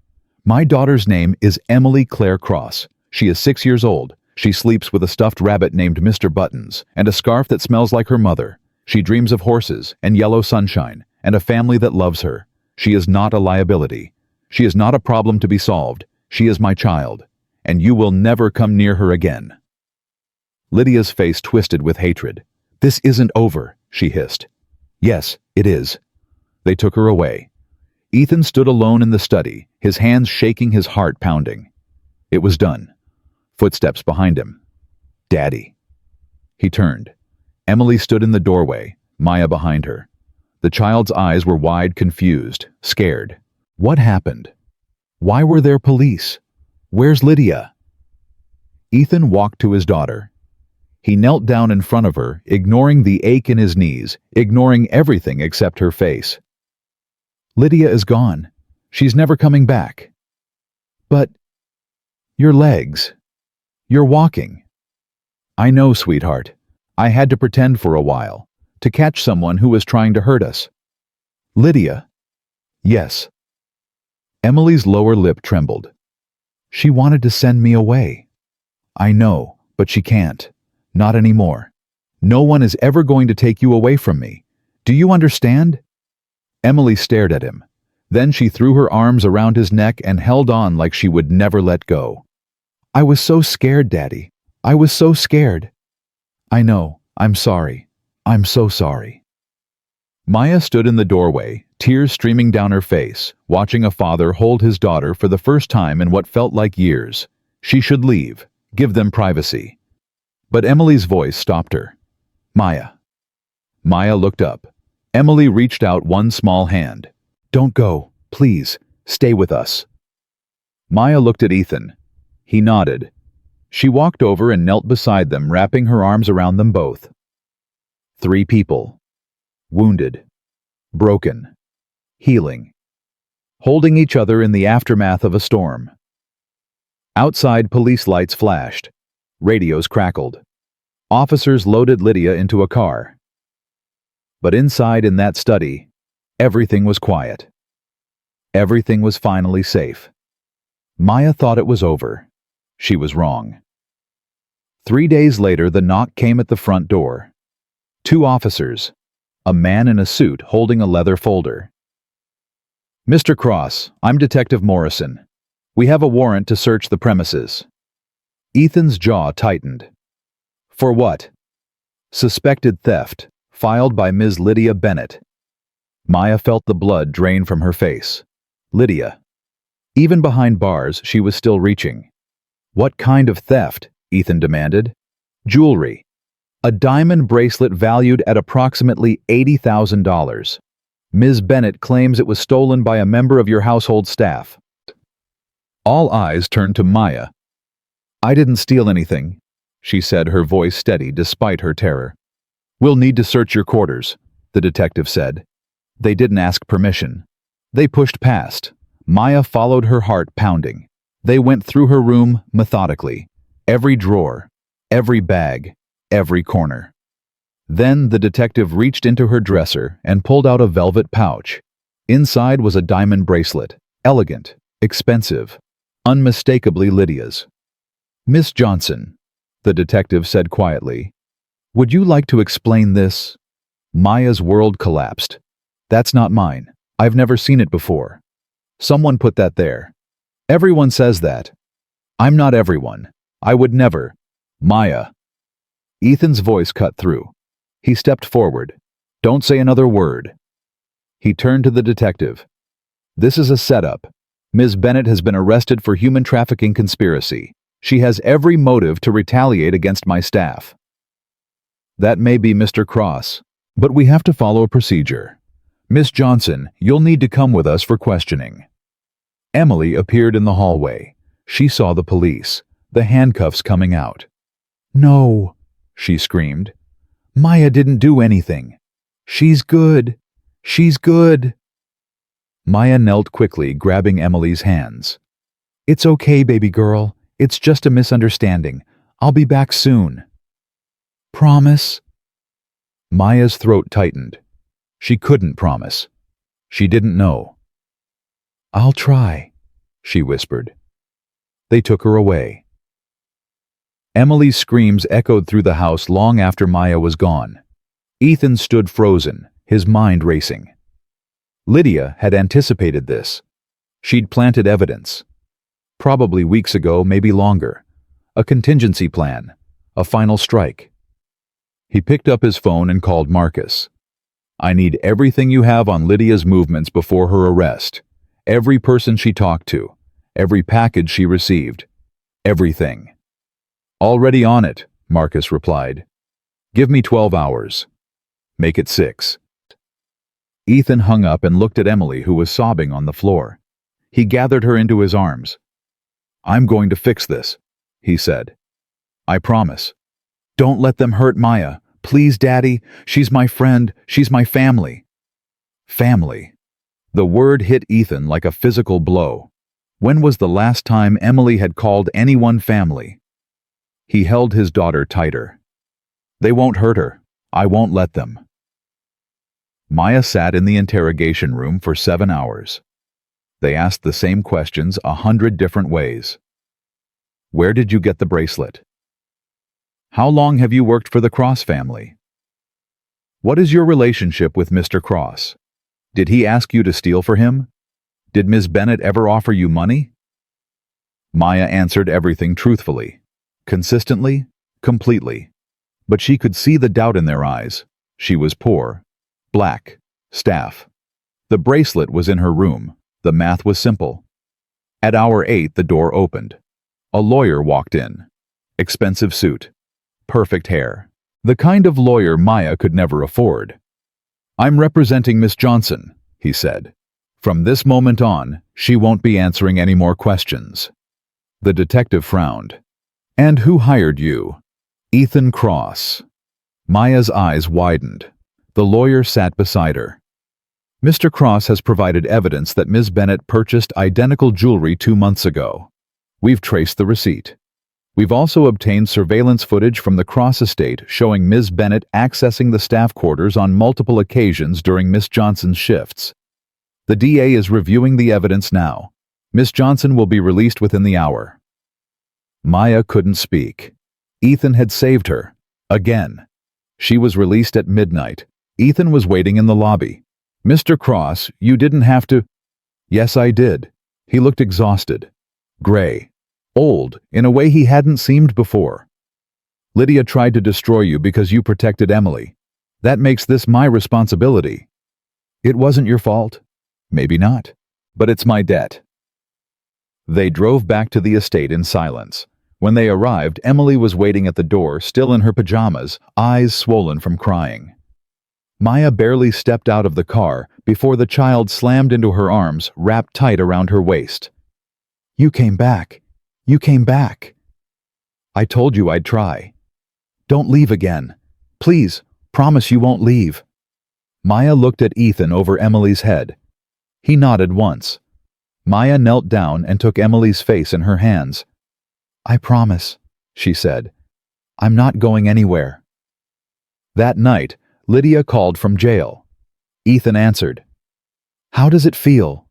My daughter's name is Emily Claire Cross. She is 6 years old. She sleeps with a stuffed rabbit named Mr. Buttons and a scarf that smells like her mother. She dreams of horses and yellow sunshine and a family that loves her. She is not a liability. She is not a problem to be solved. She is my child, and you will never come near her again. Lydia's face twisted with hatred. This isn't over, she hissed. Yes, it is. They took her away. Ethan stood alone in the study, his hands shaking, his heart pounding. It was done. Footsteps behind him. Daddy. He turned. Emily stood in the doorway, Maya behind her. The child's eyes were wide, confused, scared. What happened? Why were there police? Where's Lydia? Ethan walked to his daughter. He knelt down in front of her, ignoring the ache in his knees, ignoring everything except her face. Lydia is gone. She's never coming back. But your legs. You're walking. I know, sweetheart. I had to pretend for a while, to catch someone who was trying to hurt us. Lydia. Yes. Emily's lower lip trembled. She wanted to send me away. I know, but she can't. Not anymore. No one is ever going to take you away from me. Do you understand? Emily stared at him. Then she threw her arms around his neck and held on like she would never let go. I was so scared, Daddy. I was so scared. I know. I'm sorry. I'm so sorry. Maya stood in the doorway, tears streaming down her face, watching a father hold his daughter for the first time in what felt like years. She should leave, give them privacy. But Emily's voice stopped her. Maya. Maya looked up. Emily reached out one small hand. Don't go, please. Stay with us. Maya looked at Ethan. He nodded. She walked over and knelt beside them, wrapping her arms around them both. 3 people. Wounded. Broken. Healing. Holding each other in the aftermath of a storm. Outside, police lights flashed. Radios crackled. Officers loaded Lydia into a car. But inside in that study, everything was quiet. Everything was finally safe. Maya thought it was over. She was wrong. 3 days later, the knock came at the front door. 2 officers. A man in a suit holding a leather folder. Mr. Cross, I'm Detective Morrison. We have a warrant to search the premises. Ethan's jaw tightened. For what? Suspected theft, filed by Ms. Lydia Bennett. Maya felt the blood drain from her face. Lydia. Even behind bars, she was still reaching. What kind of theft? Ethan demanded. Jewelry. A diamond bracelet valued at approximately $80,000. Ms. Bennett claims it was stolen by a member of your household staff. All eyes turned to Maya. I didn't steal anything, she said, her voice steady despite her terror. We'll need to search your quarters, the detective said. They didn't ask permission. They pushed past. Maya followed, her heart pounding. They went through her room methodically. Every drawer, every bag, every corner. Then the detective reached into her dresser and pulled out a velvet pouch. Inside was a diamond bracelet, elegant, expensive, unmistakably Lydia's. Miss Johnson, the detective said quietly, would you like to explain this? Maya's world collapsed. That's not mine. I've never seen it before. Someone put that there. Everyone says that. I'm not everyone. I would never. Maya. Ethan's voice cut through. He stepped forward. Don't say another word. He turned to the detective. This is a setup. Ms. Bennett has been arrested for human trafficking conspiracy. She has every motive to retaliate against my staff. That may be Mr. Cross, but we have to follow a procedure. Miss Johnson, you'll need to come with us for questioning. Emily appeared in the hallway. She saw the police, the handcuffs coming out. No, she screamed. Maya didn't do anything. She's good. She's good. Maya knelt quickly, grabbing Emily's hands. It's okay, baby girl. It's just a misunderstanding. I'll be back soon. Promise? Maya's throat tightened. She couldn't promise. She didn't know. I'll try, she whispered. They took her away. Emily's screams echoed through the house long after Maya was gone. Ethan stood frozen, his mind racing. Lydia had anticipated this. She'd planted evidence. Probably weeks ago, maybe longer. A contingency plan. A final strike. He picked up his phone and called Marcus. I need everything you have on Lydia's movements before her arrest. Every person she talked to. Every package she received. Everything. Already on it, Marcus replied. Give me 12 hours. Make it 6. Ethan hung up and looked at Emily, who was sobbing on the floor. He gathered her into his arms. I'm going to fix this, he said. I promise. Don't let them hurt Maya. Please, Daddy. She's my friend. She's my family. Family. The word hit Ethan like a physical blow. When was the last time Emily had called anyone family? He held his daughter tighter. They won't hurt her. I won't let them. Maya sat in the interrogation room for 7 hours. They asked the same questions 100 different ways. Where did you get the bracelet? How long have you worked for the Cross family? What is your relationship with Mr. Cross? Did he ask you to steal for him? Did Ms. Bennett ever offer you money? Maya answered everything truthfully, consistently, completely. But she could see the doubt in their eyes. She was poor, black, staff. The bracelet was in her room. The math was simple. At hour 8, the door opened. A lawyer walked in. Expensive suit. Perfect hair. The kind of lawyer Maya could never afford. I'm representing Miss Johnson, he said. From this moment on, she won't be answering any more questions. The detective frowned. And who hired you? Ethan Cross. Maya's eyes widened. The lawyer sat beside her. Mr. Cross has provided evidence that Ms. Bennett purchased identical jewelry 2 months ago. We've traced the receipt. We've also obtained surveillance footage from the Cross estate showing Ms. Bennett accessing the staff quarters on multiple occasions during Miss Johnson's shifts. The DA is reviewing the evidence now. Miss Johnson will be released within the hour. Maya couldn't speak. Ethan had saved her. Again. She was released at midnight. Ethan was waiting in the lobby. Mr. Cross, you didn't have to. Yes, I did. He looked exhausted. Gray. Old, in a way he hadn't seemed before. Lydia tried to destroy you because you protected Emily. That makes this my responsibility. It wasn't your fault. Maybe not. But it's my debt. They drove back to the estate in silence. When they arrived, Emily was waiting at the door, still in her pajamas, eyes swollen from crying. Maya barely stepped out of the car before the child slammed into her arms, wrapped tight around her waist. You came back. You came back. I told you I'd try. Don't leave again. Please, promise you won't leave. Maya looked at Ethan over Emily's head. He nodded once. Maya knelt down and took Emily's face in her hands. I promise, she said. I'm not going anywhere. That night, Lydia called from jail. Ethan answered. How does it feel?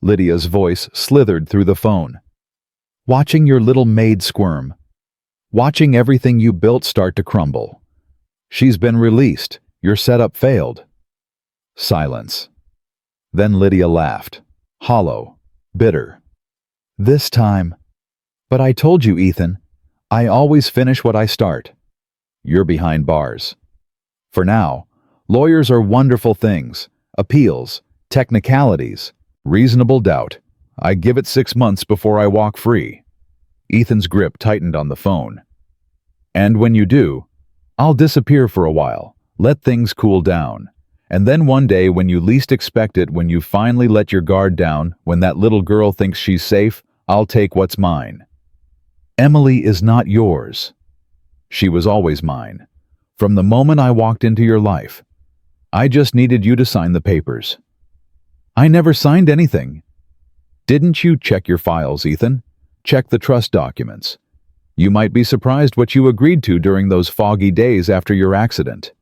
Lydia's voice slithered through the phone. Watching your little maid squirm. Watching everything you built start to crumble. She's been released. Your setup failed. Silence. Then Lydia laughed. Hollow. Bitter. This time. But I told you, Ethan. I always finish what I start. You're behind bars. For now, lawyers are wonderful things. Appeals, technicalities, reasonable doubt. I give it 6 months before I walk free. Ethan's grip tightened on the phone. And when you do, I'll disappear for a while, let things cool down. And then one day when you least expect it, when you finally let your guard down, when that little girl thinks she's safe, I'll take what's mine. Emily is not yours. She was always mine. From the moment I walked into your life. I just needed you to sign the papers. I never signed anything. Didn't you check your files, Ethan? Check the trust documents. You might be surprised what you agreed to during those foggy days after your accident.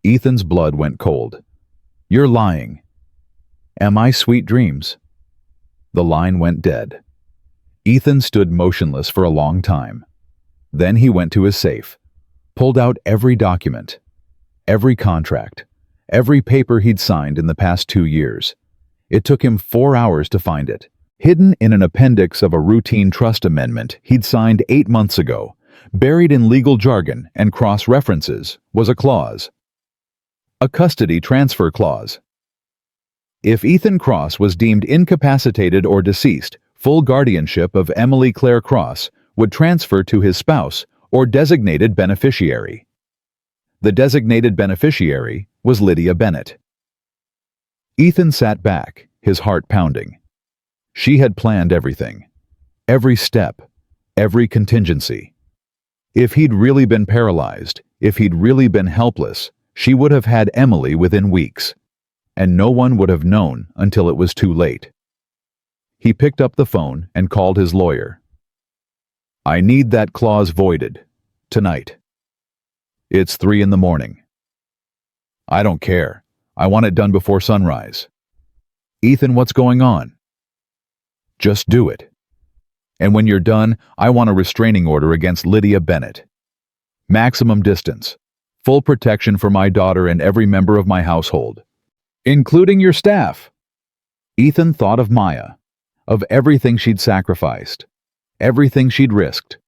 Ethan's blood went cold. You're lying. Am I sweet dreams? The line went dead. Ethan stood motionless for a long time. Then he went to his safe, pulled out every document, every contract, every paper he'd signed in the past 2 years. It took him 4 hours to find it. Hidden in an appendix of a routine trust amendment he'd signed 8 months ago, buried in legal jargon and cross-references, was a clause. A custody transfer clause. If Ethan Cross was deemed incapacitated or deceased, full guardianship of Emily Claire Cross would transfer to his spouse or designated beneficiary. The designated beneficiary was Lydia Bennett. Ethan sat back, his heart pounding. She had planned everything. Every step. Every contingency. If he'd really been paralyzed, if he'd really been helpless, she would have had Emily within weeks. And no one would have known until it was too late. He picked up the phone and called his lawyer. I need that clause voided. Tonight. It's 3 a.m. I don't care. I want it done before sunrise. Ethan, what's going on? Just do it. And when you're done, I want a restraining order against Lydia Bennett. Maximum distance. Full protection for my daughter and every member of my household. Including your staff. Ethan thought of Maya, of everything she'd sacrificed, everything she'd risked.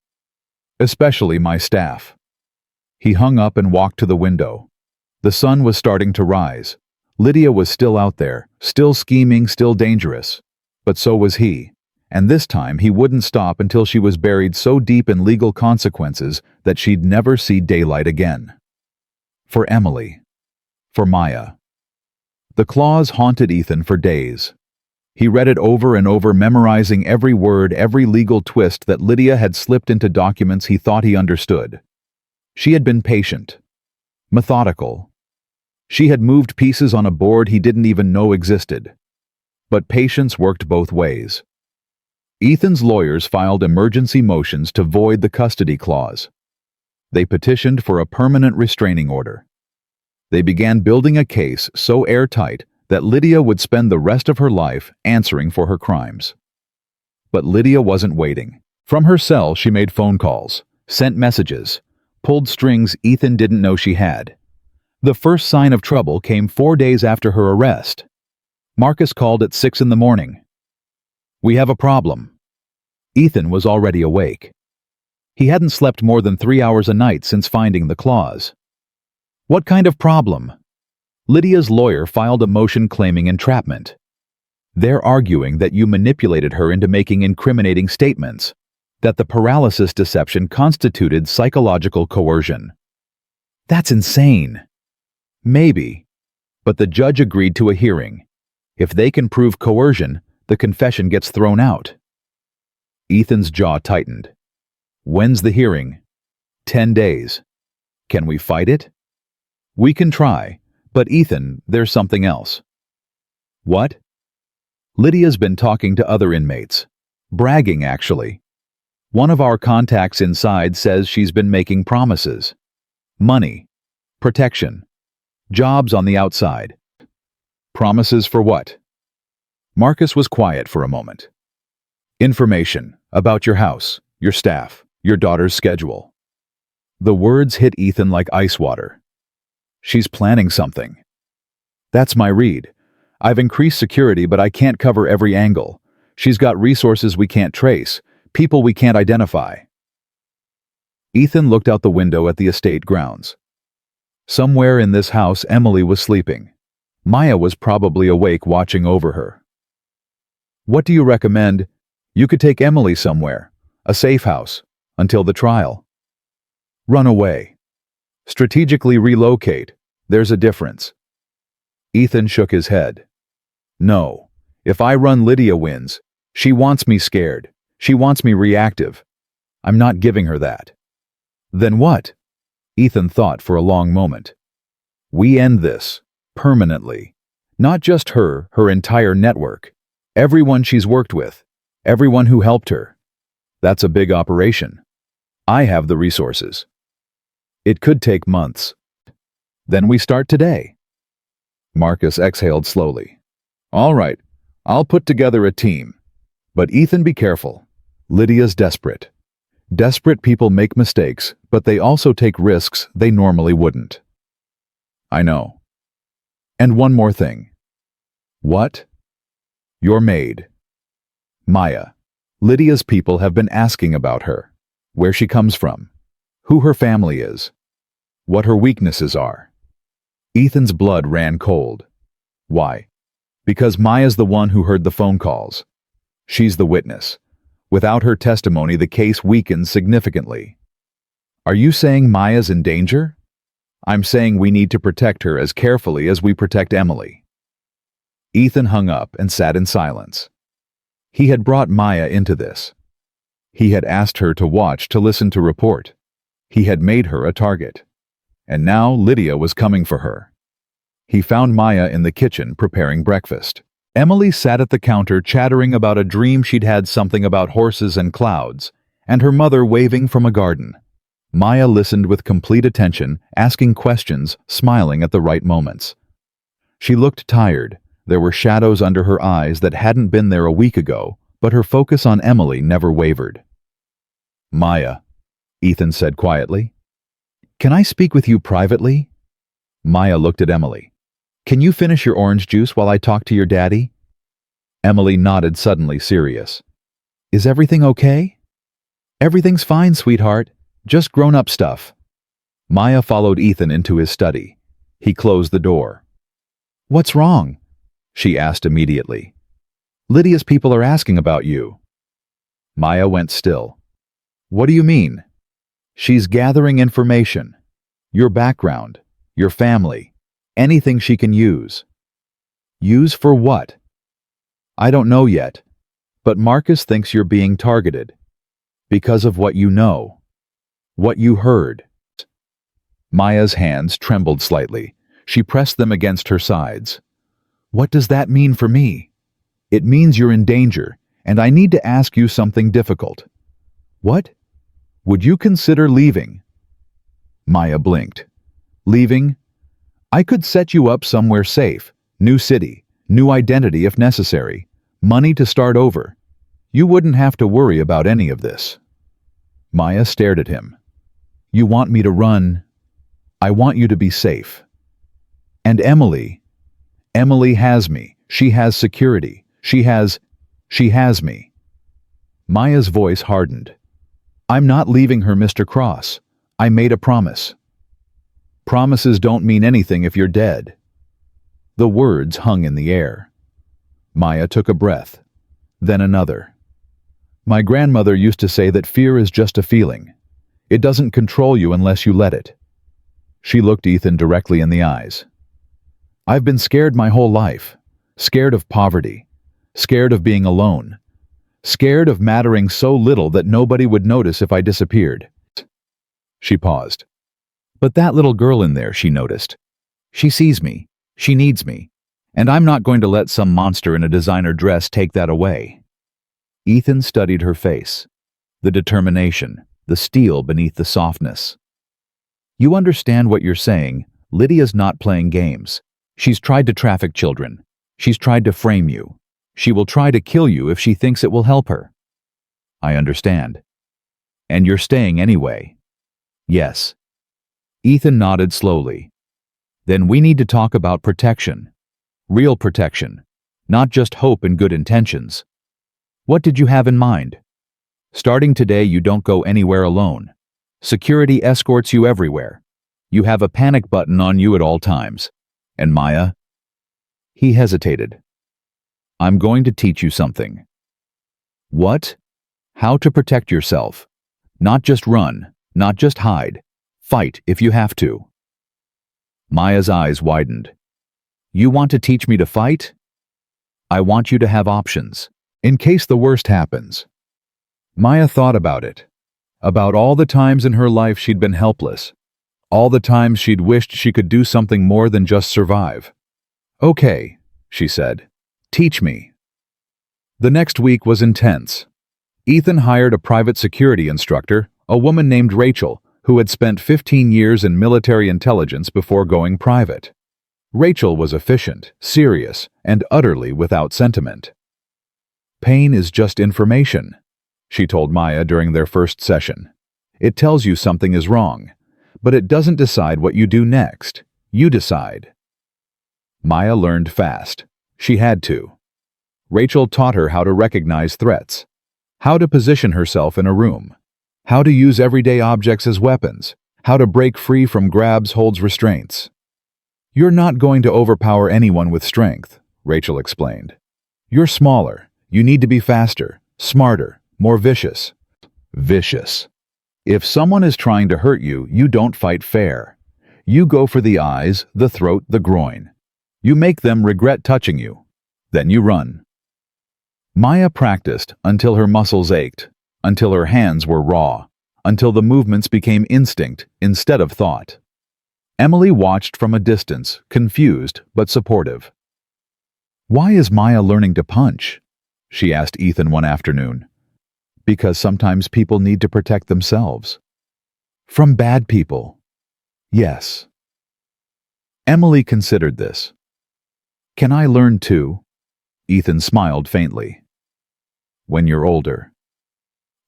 Especially my staff. He hung up and walked to the window. The sun was starting to rise. Lydia was still out there, still scheming, still dangerous. But so was he. And this time he wouldn't stop until she was buried so deep in legal consequences that she'd never see daylight again. For Emily. For Maya. The clause haunted Ethan for days. He read it over and over, memorizing every word, every legal twist that Lydia had slipped into documents he thought he understood. She had been patient. Methodical. She had moved pieces on a board he didn't even know existed. But patience worked both ways. Ethan's lawyers filed emergency motions to void the custody clause. They petitioned for a permanent restraining order. They began building a case so airtight that Lydia would spend the rest of her life answering for her crimes. But Lydia wasn't waiting. From her cell, she made phone calls, sent messages, pulled strings Ethan didn't know she had. The first sign of trouble came 4 days after her arrest. Marcus called at 6 a.m. We have a problem. Ethan was already awake. He hadn't slept more than 3 hours a night since finding the clause. What kind of problem? Lydia's lawyer filed a motion claiming entrapment. They're arguing that you manipulated her into making incriminating statements, that the paralysis deception constituted psychological coercion. That's insane. Maybe. But the judge agreed to a hearing. If they can prove coercion, the confession gets thrown out. Ethan's jaw tightened. When's the hearing? 10 days. Can we fight it? We can try, but Ethan, there's something else. What? Lydia's been talking to other inmates. Bragging, actually. One of our contacts inside says she's been making promises. Money. Protection. Jobs on the outside. Promises for what? Marcus was quiet for a moment. Information about your house, your staff, your daughter's schedule. The words hit Ethan like ice water. She's planning something. That's my read. I've increased security, but I can't cover every angle. She's got resources we can't trace, people we can't identify. Ethan looked out the window at the estate grounds. Somewhere in this house, Emily was sleeping. Maya was probably awake watching over her. What do you recommend? You could take Emily somewhere, a safe house, until the trial. Run away. Strategically relocate. There's a difference. Ethan shook his head. No. If I run, Lydia wins. She wants me scared. She wants me reactive. I'm not giving her that. Then what? Ethan thought for a long moment. We end this. Permanently. Not just her entire network. Everyone she's worked with. Everyone who helped her. That's a big operation. I have the resources. It could take months. Then we start today. Marcus exhaled slowly. All right, I'll put together a team. But Ethan, be careful. Lydia's desperate. Desperate people make mistakes, but they also take risks they normally wouldn't. I know. And one more thing. What? Your maid. Maya. Lydia's people have been asking about her. Where she comes from. Who her family is. What her weaknesses are. Ethan's blood ran cold. Why? Because Maya's the one who heard the phone calls. She's the witness. Without her testimony, the case weakens significantly. Are you saying Maya's in danger? I'm saying we need to protect her as carefully as we protect Emily. Ethan hung up and sat in silence. He had brought Maya into this. He had asked her to watch, to listen, to report. He had made her a target. And now Lydia was coming for her. He found Maya in the kitchen preparing breakfast. Emily sat at the counter chattering about a dream she'd had, something about horses and clouds, and her mother waving from a garden. Maya listened with complete attention, asking questions, smiling at the right moments. She looked tired. There were shadows under her eyes that hadn't been there a week ago, but her focus on Emily never wavered. Maya, Ethan said quietly. Can I speak with you privately? Maya looked at Emily. Can you finish your orange juice while I talk to your daddy? Emily nodded, suddenly serious. Is everything okay? Everything's fine, sweetheart. Just grown-up stuff. Maya followed Ethan into his study. He closed the door. What's wrong? She asked immediately. Lydia's people are asking about you. Maya went still. What do you mean? She's gathering information. Your background, your family, anything she can use. Use for what? I don't know yet, but Marcus thinks you're being targeted. Because of what you know. What you heard. Maya's hands trembled slightly. She pressed them against her sides. What does that mean for me? It means you're in danger, and I need to ask you something difficult. What? Would you consider leaving? Maya blinked. Leaving? I could set you up somewhere safe. New city, new identity if necessary. Money to start over. You wouldn't have to worry about any of this. Maya stared at him. You want me to run? I want you to be safe. And Emily? Emily has me. She has security. She has me. Maya's voice hardened. I'm not leaving her, Mr. Cross. I made a promise. Promises don't mean anything if you're dead. The words hung in the air. Maya took a breath, then another. My grandmother used to say that fear is just a feeling. It doesn't control you unless you let it. She looked Ethan directly in the eyes. I've been scared my whole life. Scared of poverty. Scared of being alone. Scared of mattering so little that nobody would notice if I disappeared. She paused. But that little girl in there, she noticed. She sees me. She needs me. And I'm not going to let some monster in a designer dress take that away. Ethan studied her face. The determination, the steel beneath the softness. You understand what you're saying. Lydia's not playing games. She's tried to traffic children. She's tried to frame you. She will try to kill you if she thinks it will help her. I understand. And you're staying anyway. Yes. Ethan nodded slowly. Then we need to talk about protection. Real protection, not just hope and good intentions. What did you have in mind? Starting today, you don't go anywhere alone. Security escorts you everywhere. You have a panic button on you at all times. And Maya? He hesitated. I'm going to teach you something. What? How to protect yourself. Not just run, not just hide. Fight if you have to. Maya's eyes widened. You want to teach me to fight? I want you to have options, in case the worst happens. Maya thought about it. About all the times in her life she'd been helpless. All the times she'd wished she could do something more than just survive. Okay, she said. Teach me. The next week was intense. Ethan hired a private security instructor, a woman named Rachel, who had spent 15 years in military intelligence before going private. Rachel was efficient, serious, and utterly without sentiment. Pain is just information, she told Maya during their first session. It tells you something is wrong, but it doesn't decide what you do next. You decide. Maya learned fast. She had to. Rachel taught her how to recognize threats, how to position herself in a room, how to use everyday objects as weapons, how to break free from grabs, holds, restraints. You're not going to overpower anyone with strength, Rachel explained. You're smaller. You need to be faster, smarter, more vicious. Vicious. If someone is trying to hurt you, you don't fight fair. You go for the eyes, the throat, the groin. You make them regret touching you. Then you run. Maya practiced until her muscles ached, until her hands were raw, until the movements became instinct instead of thought. Emily watched from a distance, confused but supportive. Why is Maya learning to punch? She asked Ethan one afternoon. Because sometimes people need to protect themselves. From bad people. Yes. Emily considered this. Can I learn too? Ethan smiled faintly. When you're older.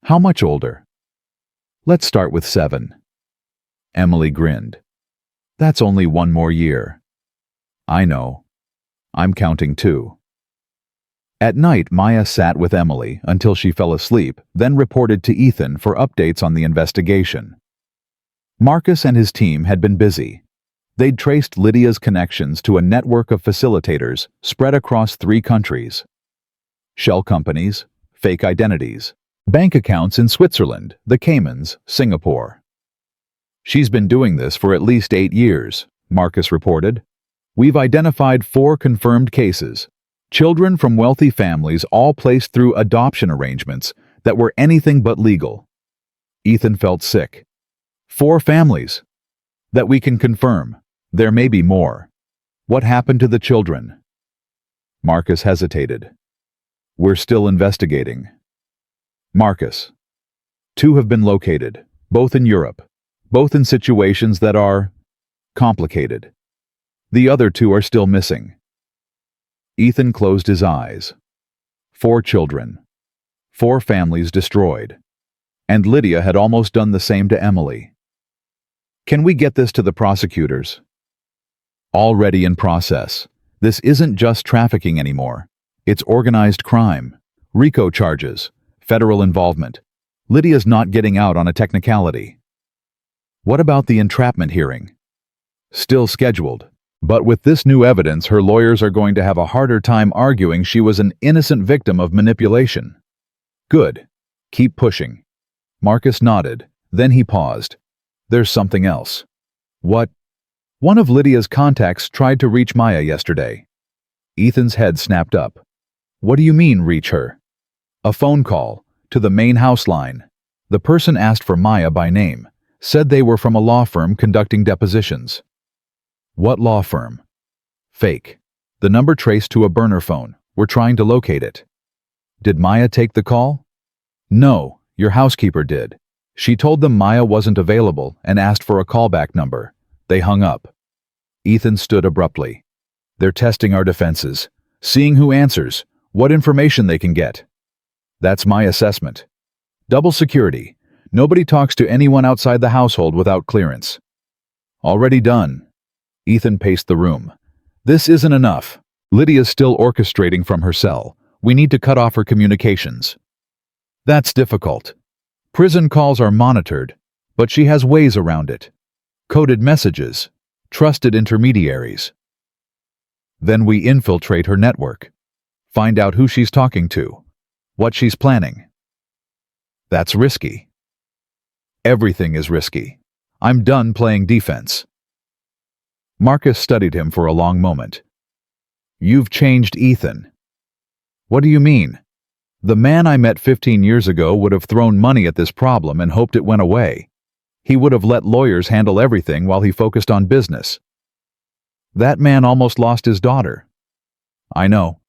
How much older? Let's start with 7. Emily grinned. That's only 1 more year. I know. I'm counting too. At night, Maya sat with Emily until she fell asleep, then reported to Ethan for updates on the investigation. Marcus and his team had been busy. They'd traced Lydia's connections to a network of facilitators spread across 3 countries. Shell companies, fake identities, bank accounts in Switzerland, the Caymans, Singapore. She's been doing this for at least 8 years, Marcus reported. We've identified 4 confirmed cases. Children from wealthy families all placed through adoption arrangements that were anything but legal. Ethan felt sick. 4 families. That we can confirm. There may be more. What happened to the children? Marcus hesitated. We're still investigating. Marcus. 2 have been located, both in Europe, both in situations that are complicated. The other 2 are still missing. Ethan closed his eyes. 4 children. 4 families destroyed. And Lydia had almost done the same to Emily. Can we get this to the prosecutors? Already in process. This isn't just trafficking anymore. It's organized crime, RICO charges, federal involvement. Lydia's not getting out on a technicality. What about the entrapment hearing? Still scheduled. But with this new evidence, her lawyers are going to have a harder time arguing she was an innocent victim of manipulation. Good. Keep pushing. Marcus nodded. Then he paused. There's something else. What? One of Lydia's contacts tried to reach Maya yesterday. Ethan's head snapped up. What do you mean, reach her? A phone call, to the main house line. The person asked for Maya by name, said they were from a law firm conducting depositions. What law firm? Fake. The number traced to a burner phone. We're trying to locate it. Did Maya take the call? No, your housekeeper did. She told them Maya wasn't available and asked for a callback number. They hung up. Ethan stood abruptly. They're testing our defenses, seeing who answers, what information they can get. That's my assessment. Double security. Nobody talks to anyone outside the household without clearance. Already done. Ethan paced the room. This isn't enough. Lydia's still orchestrating from her cell. We need to cut off her communications. That's difficult. Prison calls are monitored, but she has ways around it. Coded messages, trusted intermediaries. Then we infiltrate her network. Find out who she's talking to, what she's planning. That's risky. Everything is risky. I'm done playing defense. Marcus studied him for a long moment. You've changed, Ethan. What do you mean? The man I met 15 years ago would have thrown money at this problem and hoped it went away. He would have let lawyers handle everything while he focused on business. That man almost lost his daughter. I know.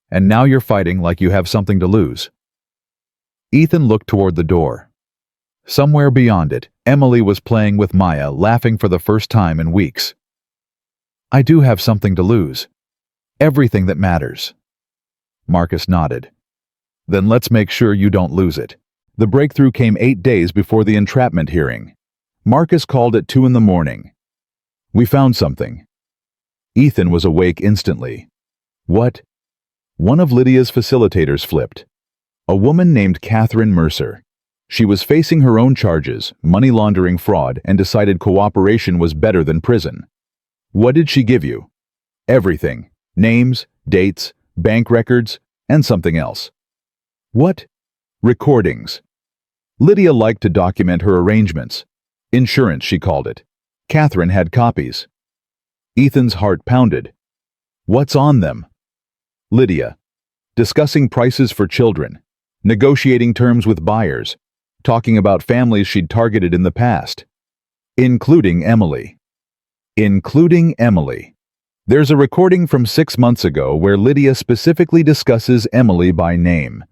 And now you're fighting like you have something to lose. Ethan looked toward the door. Somewhere beyond it, Emily was playing with Maya, laughing for the first time in weeks. I do have something to lose. Everything that matters. Marcus nodded. Then let's make sure you don't lose it. The breakthrough came 8 days before the entrapment hearing. Marcus called at 2 a.m. We found something. Ethan was awake instantly. What? One of Lydia's facilitators flipped. A woman named Catherine Mercer. She was facing her own charges, money laundering fraud, and decided cooperation was better than prison. What did she give you? Everything. Names, dates, bank records, and something else. What? Recordings. Lydia liked to document her arrangements. Insurance, she called it. Catherine had copies. Ethan's heart pounded. What's on them? Lydia. Discussing prices for children. Negotiating terms with buyers. Talking about families she'd targeted in the past. Including Emily. Including Emily. There's a recording from 6 months ago where Lydia specifically discusses Emily by name.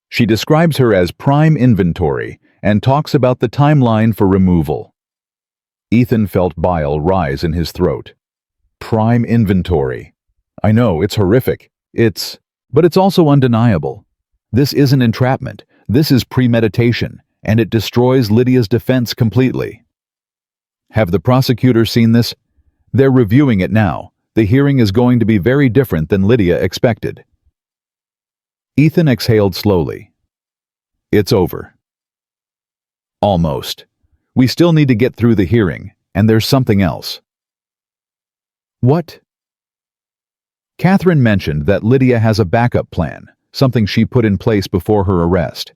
She describes her as prime inventory and talks about the timeline for removal. Ethan felt bile rise in his throat. Prime inventory. I know, it's horrific. But it's also undeniable. This isn't entrapment. This is premeditation, and it destroys Lydia's defense completely. Have the prosecutors seen this? They're reviewing it now. The hearing is going to be very different than Lydia expected. Ethan exhaled slowly. It's over. Almost. We still need to get through the hearing, and there's something else. What? Catherine mentioned that Lydia has a backup plan, something she put in place before her arrest.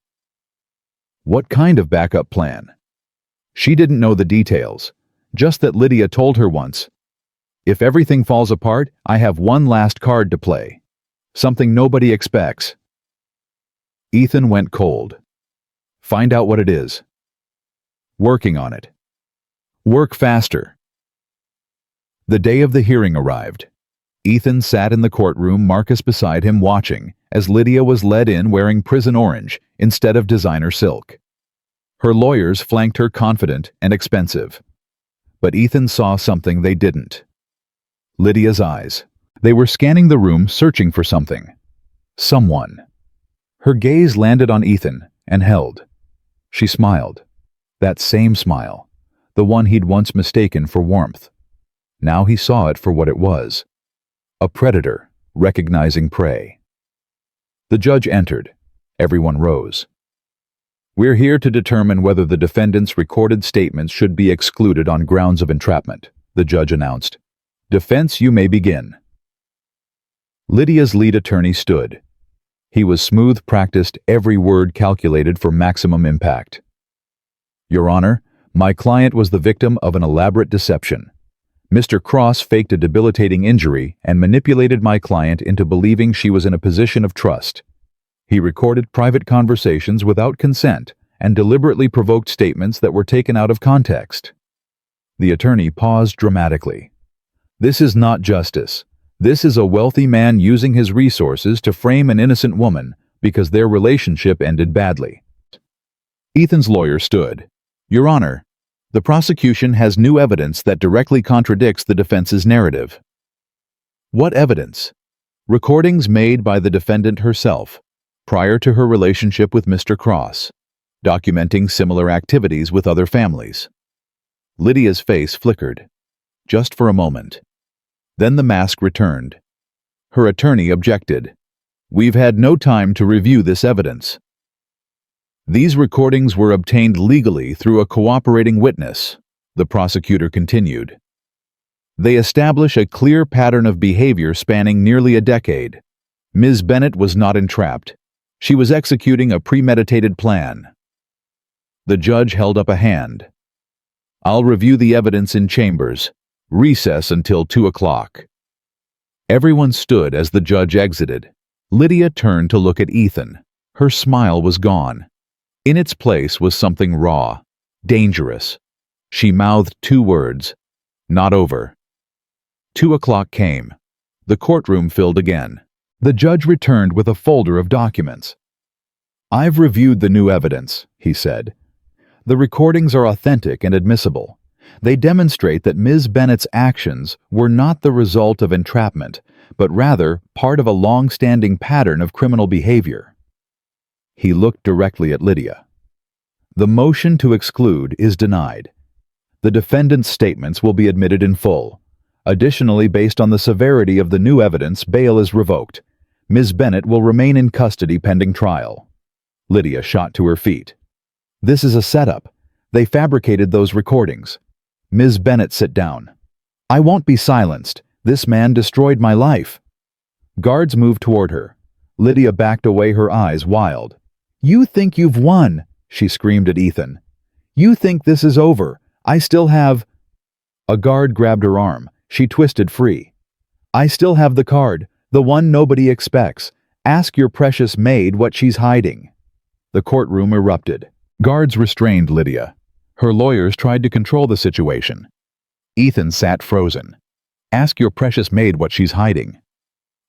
What kind of backup plan? She didn't know the details, just that Lydia told her once, if everything falls apart, I have one last card to play. Something nobody expects. Ethan went cold. Find out what it is. Working on it. Work faster. The day of the hearing arrived. Ethan sat in the courtroom, Marcus beside him watching, as Lydia was led in wearing prison orange instead of designer silk. Her lawyers flanked her confident and expensive. But Ethan saw something they didn't. Lydia's eyes. They were scanning the room, searching for something. Someone. Her gaze landed on Ethan and held. She smiled. That same smile. The one he'd once mistaken for warmth. Now he saw it for what it was. A predator, recognizing prey. The judge entered. Everyone rose. We're here to determine whether the defendant's recorded statements should be excluded on grounds of entrapment, the judge announced. Defense, you may begin. Lydia's lead attorney stood. He was smooth, practiced, every word calculated for maximum impact. Your Honor, my client was the victim of an elaborate deception. Mr. Cross faked a debilitating injury and manipulated my client into believing she was in a position of trust. He recorded private conversations without consent and deliberately provoked statements that were taken out of context. The attorney paused dramatically. This is not justice. This is a wealthy man using his resources to frame an innocent woman because their relationship ended badly. Ethan's lawyer stood. Your Honor, the prosecution has new evidence that directly contradicts the defense's narrative. What evidence? Recordings made by the defendant herself, prior to her relationship with Mr. Cross, documenting similar activities with other families. Lydia's face flickered, just for a moment. Then the mask returned. Her attorney objected. "We've had no time to review this evidence." "These recordings were obtained legally through a cooperating witness," the prosecutor continued. "They establish a clear pattern of behavior spanning nearly a decade. Ms. Bennett was not entrapped. She was executing a premeditated plan." The judge held up a hand. "I'll review the evidence in chambers. Recess until 2 o'clock." Everyone stood as the judge exited. Lydia turned to look at Ethan. Her smile was gone. In its place was something raw, dangerous. She mouthed 2 words, "Not over." 2 o'clock came. The courtroom filled again. The judge returned with a folder of documents. "I've reviewed the new evidence," he said. "The recordings are authentic and admissible. They demonstrate that Ms. Bennett's actions were not the result of entrapment, but rather part of a long-standing pattern of criminal behavior." He looked directly at Lydia. "The motion to exclude is denied. The defendant's statements will be admitted in full. Additionally, based on the severity of the new evidence, bail is revoked. Ms. Bennett will remain in custody pending trial." Lydia shot to her feet. "This is a setup. They fabricated those recordings." "Ms. Bennett, sit down." "I won't be silenced. This man destroyed my life." Guards moved toward her. Lydia backed away, her eyes wild. "You think you've won," she screamed at Ethan. "You think this is over. I still have—" A guard grabbed her arm. She twisted free. "I still have the card, the one nobody expects. Ask your precious maid what she's hiding." The courtroom erupted. Guards restrained Lydia. Her lawyers tried to control the situation. Ethan sat frozen. "Ask your precious maid what she's hiding."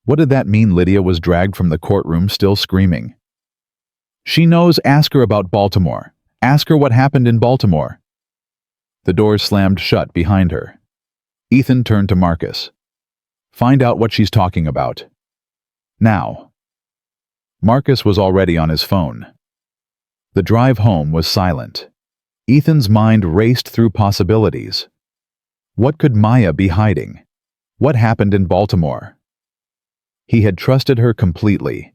What did that mean? Lydia was dragged from the courtroom, still screaming. "She knows. Ask her about Baltimore. Ask her what happened in Baltimore." The doors slammed shut behind her. Ethan turned to Marcus. "Find out what she's talking about. Now." Marcus was already on his phone. The drive home was silent. Ethan's mind raced through possibilities. What could Maya be hiding? What happened in Baltimore? He had trusted her completely.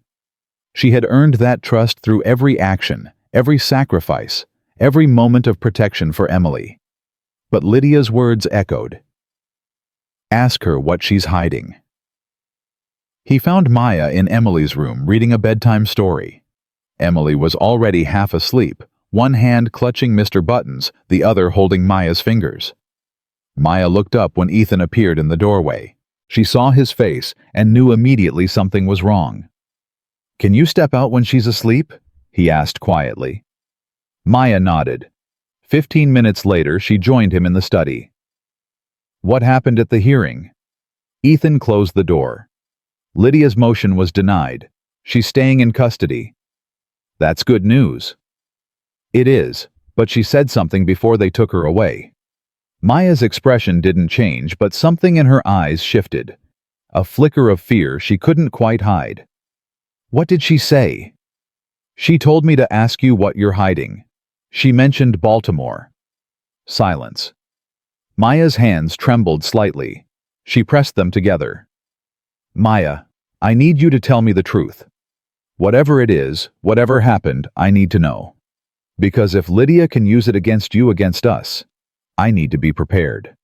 She had earned that trust through every action, every sacrifice, every moment of protection for Emily. But Lydia's words echoed. "Ask her what she's hiding." He found Maya in Emily's room reading a bedtime story. Emily was already half asleep, one hand clutching Mr. Button's, the other holding Maya's fingers. Maya looked up when Ethan appeared in the doorway. She saw his face and knew immediately something was wrong. "Can you step out when she's asleep?" he asked quietly. Maya nodded. 15 minutes later, she joined him in the study. "What happened at the hearing?" Ethan closed the door. "Lydia's motion was denied. She's staying in custody." "That's good news." "It is, but she said something before they took her away." Maya's expression didn't change, but something in her eyes shifted. A flicker of fear she couldn't quite hide. "What did she say?" "She told me to ask you what you're hiding. She mentioned Baltimore." Silence. Maya's hands trembled slightly. She pressed them together. "Maya, I need you to tell me the truth. Whatever it is, whatever happened, I need to know. Because if Lydia can use it against you, against us, I need to be prepared."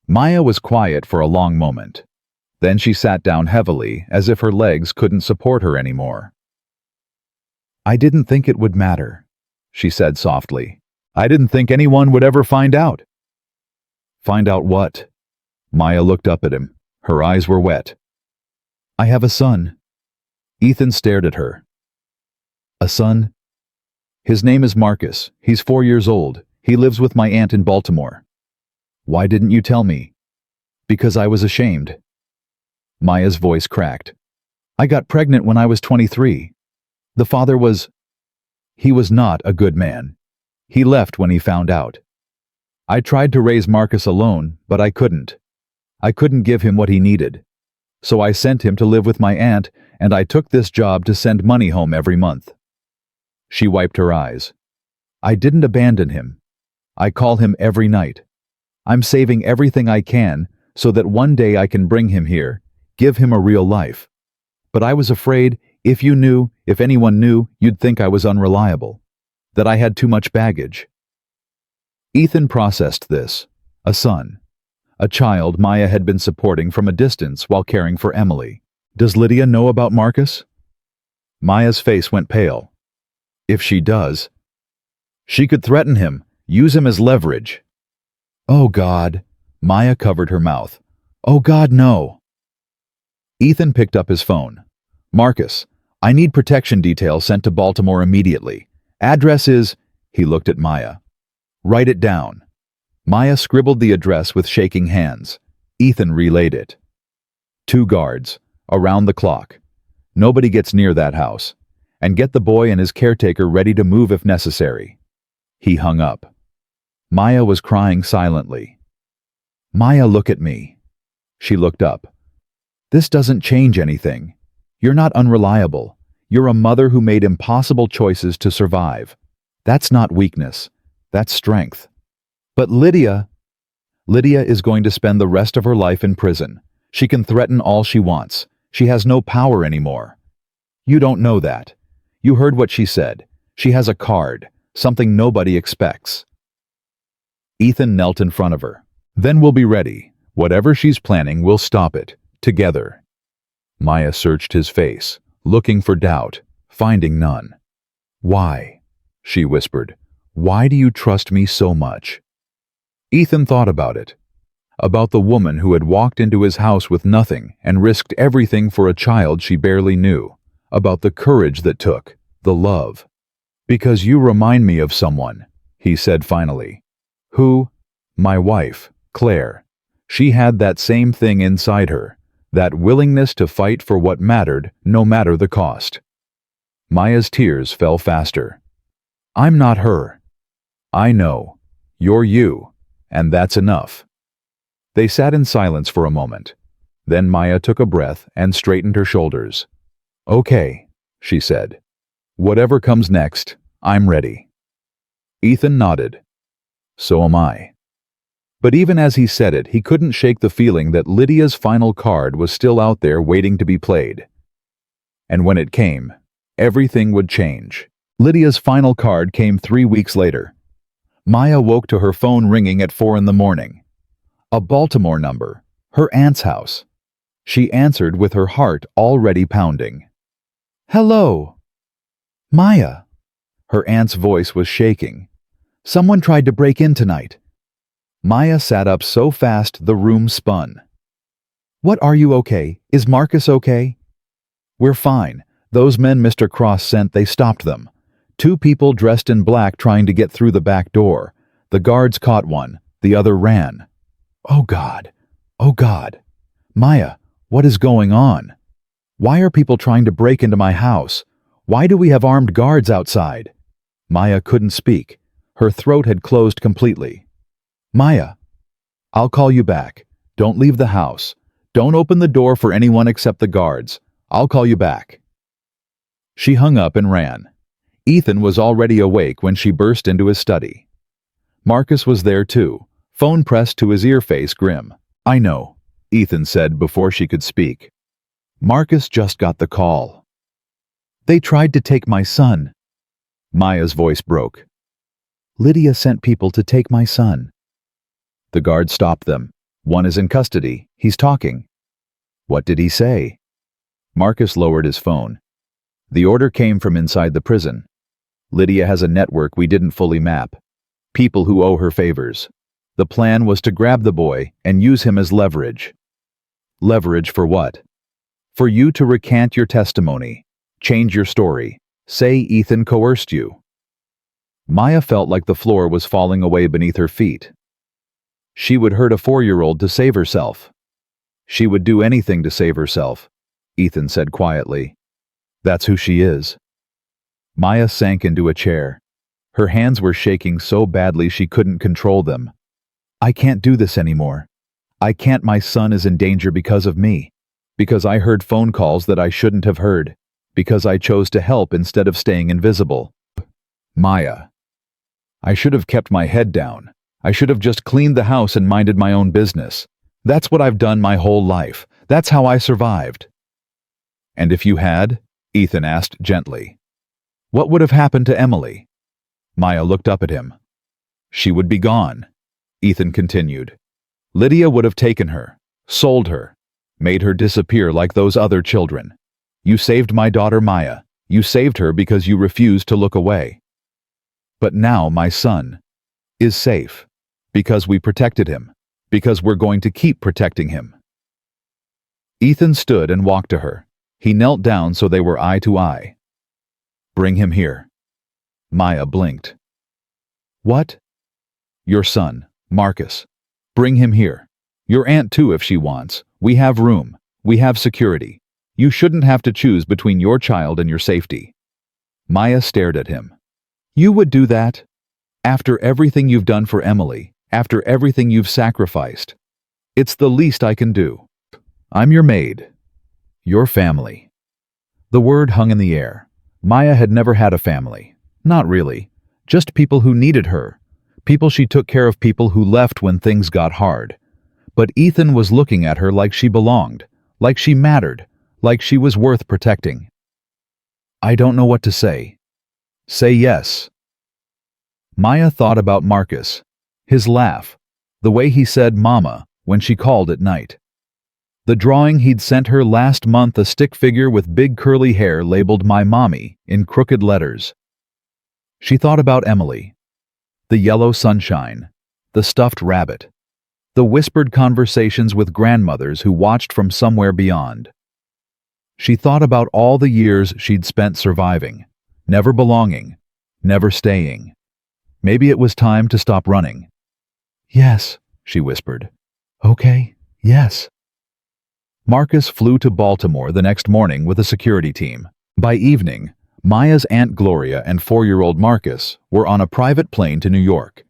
Maya was quiet for a long moment. Then she sat down heavily, as if her legs couldn't support her anymore. "I didn't think it would matter," she said softly. "I didn't think anyone would ever find out." "Find out what?" Maya looked up at him. Her eyes were wet. "I have a son." Ethan stared at her. "A son?" "His name is Marcus. He's 4 years old. He lives with my aunt in Baltimore." "Why didn't you tell me?" "Because I was ashamed." Maya's voice cracked. "I got pregnant when I was 23. The father was... He was not a good man. He left when he found out. I tried to raise Marcus alone, but I couldn't. I couldn't give him what he needed. So I sent him to live with my aunt, and I took this job to send money home every month." She wiped her eyes. "I didn't abandon him. I call him every night. I'm saving everything I can so that one day I can bring him here, give him a real life. But I was afraid, if anyone knew, you'd think I was unreliable, that I had too much baggage. Ethan processed this. A son. A child Maya had been supporting from a distance while caring for Emily. Does Lydia know about Marcus? Maya's face went pale. If she does, she could threaten him, use him as leverage. Oh God. Maya covered her mouth. Oh God, no. Ethan picked up his phone. Marcus, I need protection details sent to Baltimore immediately. Address is... He looked at Maya. Write it down. Maya scribbled the address with shaking hands. Ethan relayed it. 2 guards, around the clock. Nobody gets near that house. And get the boy and his caretaker ready to move if necessary. He hung up. Maya was crying silently. Maya, look at me. She looked up. This doesn't change anything. You're not unreliable. You're a mother who made impossible choices to survive. That's not weakness. That's strength. But Lydia is going to spend the rest of her life in prison. She can threaten all she wants. She has no power anymore. You don't know that. You heard what she said. She has a card, something nobody expects. Ethan knelt in front of her. Then we'll be ready. Whatever she's planning, we'll stop it. Together. Maya searched his face, looking for doubt, finding none. Why? She whispered. Why do you trust me so much? Ethan thought about it. About the woman who had walked into his house with nothing and risked everything for a child she barely knew. About the courage that took, the love. Because you remind me of someone, he said finally. Who? My wife, Claire. She had that same thing inside her, that willingness to fight for what mattered, no matter the cost. Maya's tears fell faster. I'm not her. I know. You're you, and that's enough. They sat in silence for a moment. Then Maya took a breath and straightened her shoulders. Okay, she said. Whatever comes next, I'm ready. Ethan nodded. So am I. But even as he said it, he couldn't shake the feeling that Lydia's final card was still out there waiting to be played. And when it came, everything would change. Lydia's final card came 3 weeks later. Maya woke to her phone ringing at 4 a.m. A Baltimore number, her aunt's house. She answered with her heart already pounding. Hello. Maya. Her aunt's voice was shaking. Someone tried to break in tonight. Maya sat up so fast the room spun. What, are you okay? Is Marcus okay? We're fine. Those men Mr. Cross sent, they stopped them. 2 people dressed in black trying to get through the back door. The guards caught one. The other ran. Oh God. Oh God. Maya, what is going on? Why are people trying to break into my house? Why do we have armed guards outside? Maya couldn't speak. Her throat had closed completely. Maya, I'll call you back. Don't leave the house. Don't open the door for anyone except the guards. I'll call you back. She hung up and ran. Ethan was already awake when she burst into his study. Marcus was there too, phone pressed to his ear, face grim. I know, Ethan said before she could speak. Marcus just got the call. They tried to take my son. Maya's voice broke. Lydia sent people to take my son. The guard stopped them. One is in custody. He's talking. What did he say? Marcus lowered his phone. The order came from inside the prison. Lydia has a network we didn't fully map. People who owe her favors. The plan was to grab the boy and use him as leverage. Leverage for what? For you to recant your testimony. Change your story. Say Ethan coerced you. Maya felt like the floor was falling away beneath her feet. She would hurt a 4-year-old to save herself. She would do anything to save herself, Ethan said quietly. That's who she is. Maya sank into a chair. Her hands were shaking so badly she couldn't control them. I can't do this anymore. I can't. My son is in danger because of me. Because I heard phone calls that I shouldn't have heard. Because I chose to help instead of staying invisible. Maya. I should have kept my head down. I should have just cleaned the house and minded my own business. That's what I've done my whole life. That's how I survived." "And if you had?" Ethan asked gently. "What would have happened to Emily?" Maya looked up at him. "She would be gone," Ethan continued. "Lydia would have taken her, sold her, made her disappear like those other children. You saved my daughter Maya. You saved her because you refused to look away. But now my son is safe because we protected him, because we're going to keep protecting him." Ethan stood and walked to her. He knelt down so they were eye to eye. "Bring him here." Maya blinked. "What?" "Your son, Marcus. Bring him here. Your aunt too if she wants. We have room. We have security. You shouldn't have to choose between your child and your safety." Maya stared at him. "You would do that? After everything you've done for Emily, after everything you've sacrificed? It's the least I can do. I'm your maid. Your family." The word hung in the air. Maya had never had a family. Not really. Just people who needed her. People she took care of, people who left when things got hard. But Ethan was looking at her like she belonged, like she mattered, like she was worth protecting. "I don't know what to say." "Say yes." Maya thought about Marcus, his laugh, the way he said "Mama" when she called at night. The drawing he'd sent her last month, a stick figure with big curly hair labeled "My Mommy" in crooked letters. She thought about Emily. The yellow sunshine, the stuffed rabbit, the whispered conversations with grandmothers who watched from somewhere beyond. She thought about all the years she'd spent surviving, never belonging, never staying. Maybe it was time to stop running. "Yes," she whispered. "Okay, yes." Marcus flew to Baltimore the next morning with a security team. By evening, Maya's Aunt Gloria and 4-year-old Marcus were on a private plane to New York.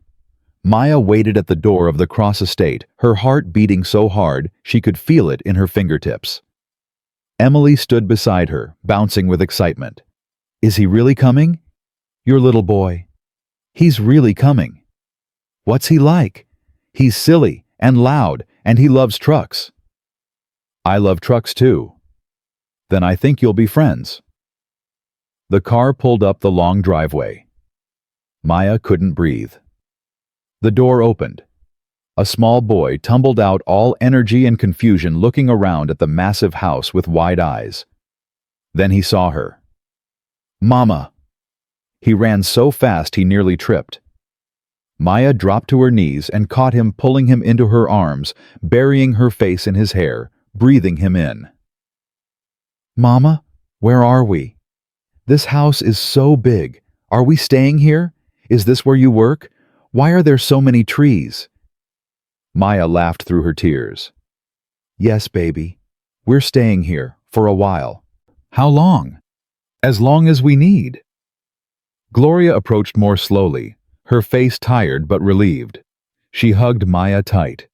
Maya waited at the door of the Cross estate, her heart beating so hard she could feel it in her fingertips. Emily stood beside her, bouncing with excitement. "Is he really coming?" "Your little boy. He's really coming." "What's he like?" "He's silly and loud, and he loves trucks." "I love trucks too." "Then I think you'll be friends." The car pulled up the long driveway. Maya couldn't breathe. The door opened. A small boy tumbled out, all energy and confusion, looking around at the massive house with wide eyes. Then he saw her. "Mama!" He ran so fast he nearly tripped. Maya dropped to her knees and caught him, pulling him into her arms, burying her face in his hair, breathing him in. "Mama, where are we? This house is so big. Are we staying here? Is this where you work? Why are there so many trees?" Maya laughed through her tears. "Yes, baby. We're staying here for a while." "How long?" "As long as we need." Gloria approached more slowly, her face tired but relieved. She hugged Maya tight.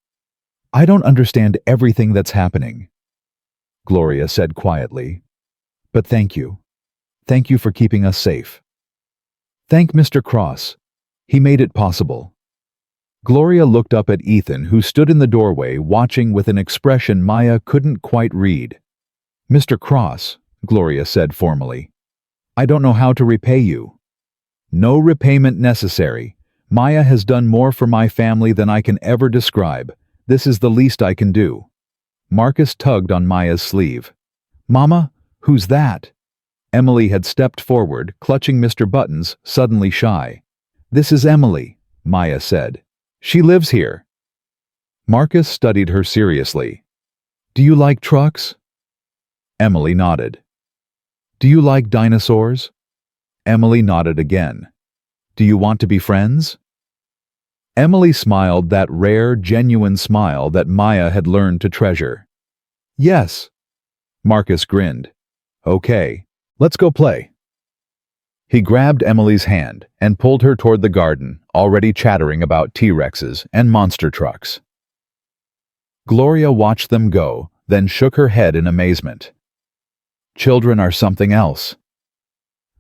"I don't understand everything that's happening," Gloria said quietly. "But thank you. Thank you for keeping us safe. Thank Mr. Cross. He made it possible." Gloria looked up at Ethan, who stood in the doorway watching with an expression Maya couldn't quite read. "Mr. Cross," Gloria said formally, "I don't know how to repay you." "No repayment necessary. Maya has done more for my family than I can ever describe. This is the least I can do." Marcus tugged on Maya's sleeve. "Mama, who's that?" Emily had stepped forward, clutching Mr. Buttons, suddenly shy. "This is Emily," Maya said. "She lives here." Marcus studied her seriously. "Do you like trucks?" Emily nodded. "Do you like dinosaurs?" Emily nodded again. "Do you want to be friends?" Emily smiled, that rare, genuine smile that Maya had learned to treasure. "Yes." Marcus grinned. "Okay, let's go play." He grabbed Emily's hand and pulled her toward the garden, already chattering about T-Rexes and monster trucks. Gloria watched them go, then shook her head in amazement. "Children are something else."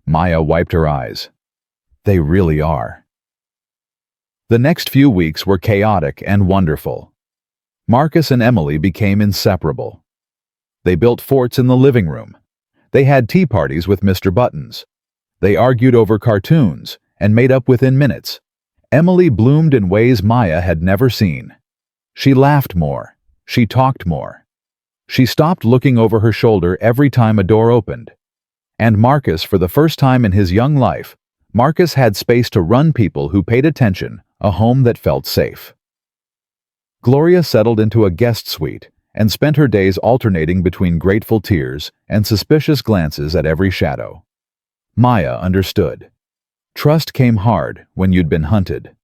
Maya wiped her eyes. "They really are." The next few weeks were chaotic and wonderful. Marcus and Emily became inseparable. They built forts in the living room. They had tea parties with Mr. Buttons. They argued over cartoons and made up within minutes. Emily bloomed in ways Maya had never seen. She laughed more. She talked more. She stopped looking over her shoulder every time a door opened. And Marcus, for the first time in his young life, Marcus had space to run people who paid attention, a home that felt safe. Gloria settled into a guest suite and spent her days alternating between grateful tears and suspicious glances at every shadow. Maya understood. Trust came hard when you'd been hunted.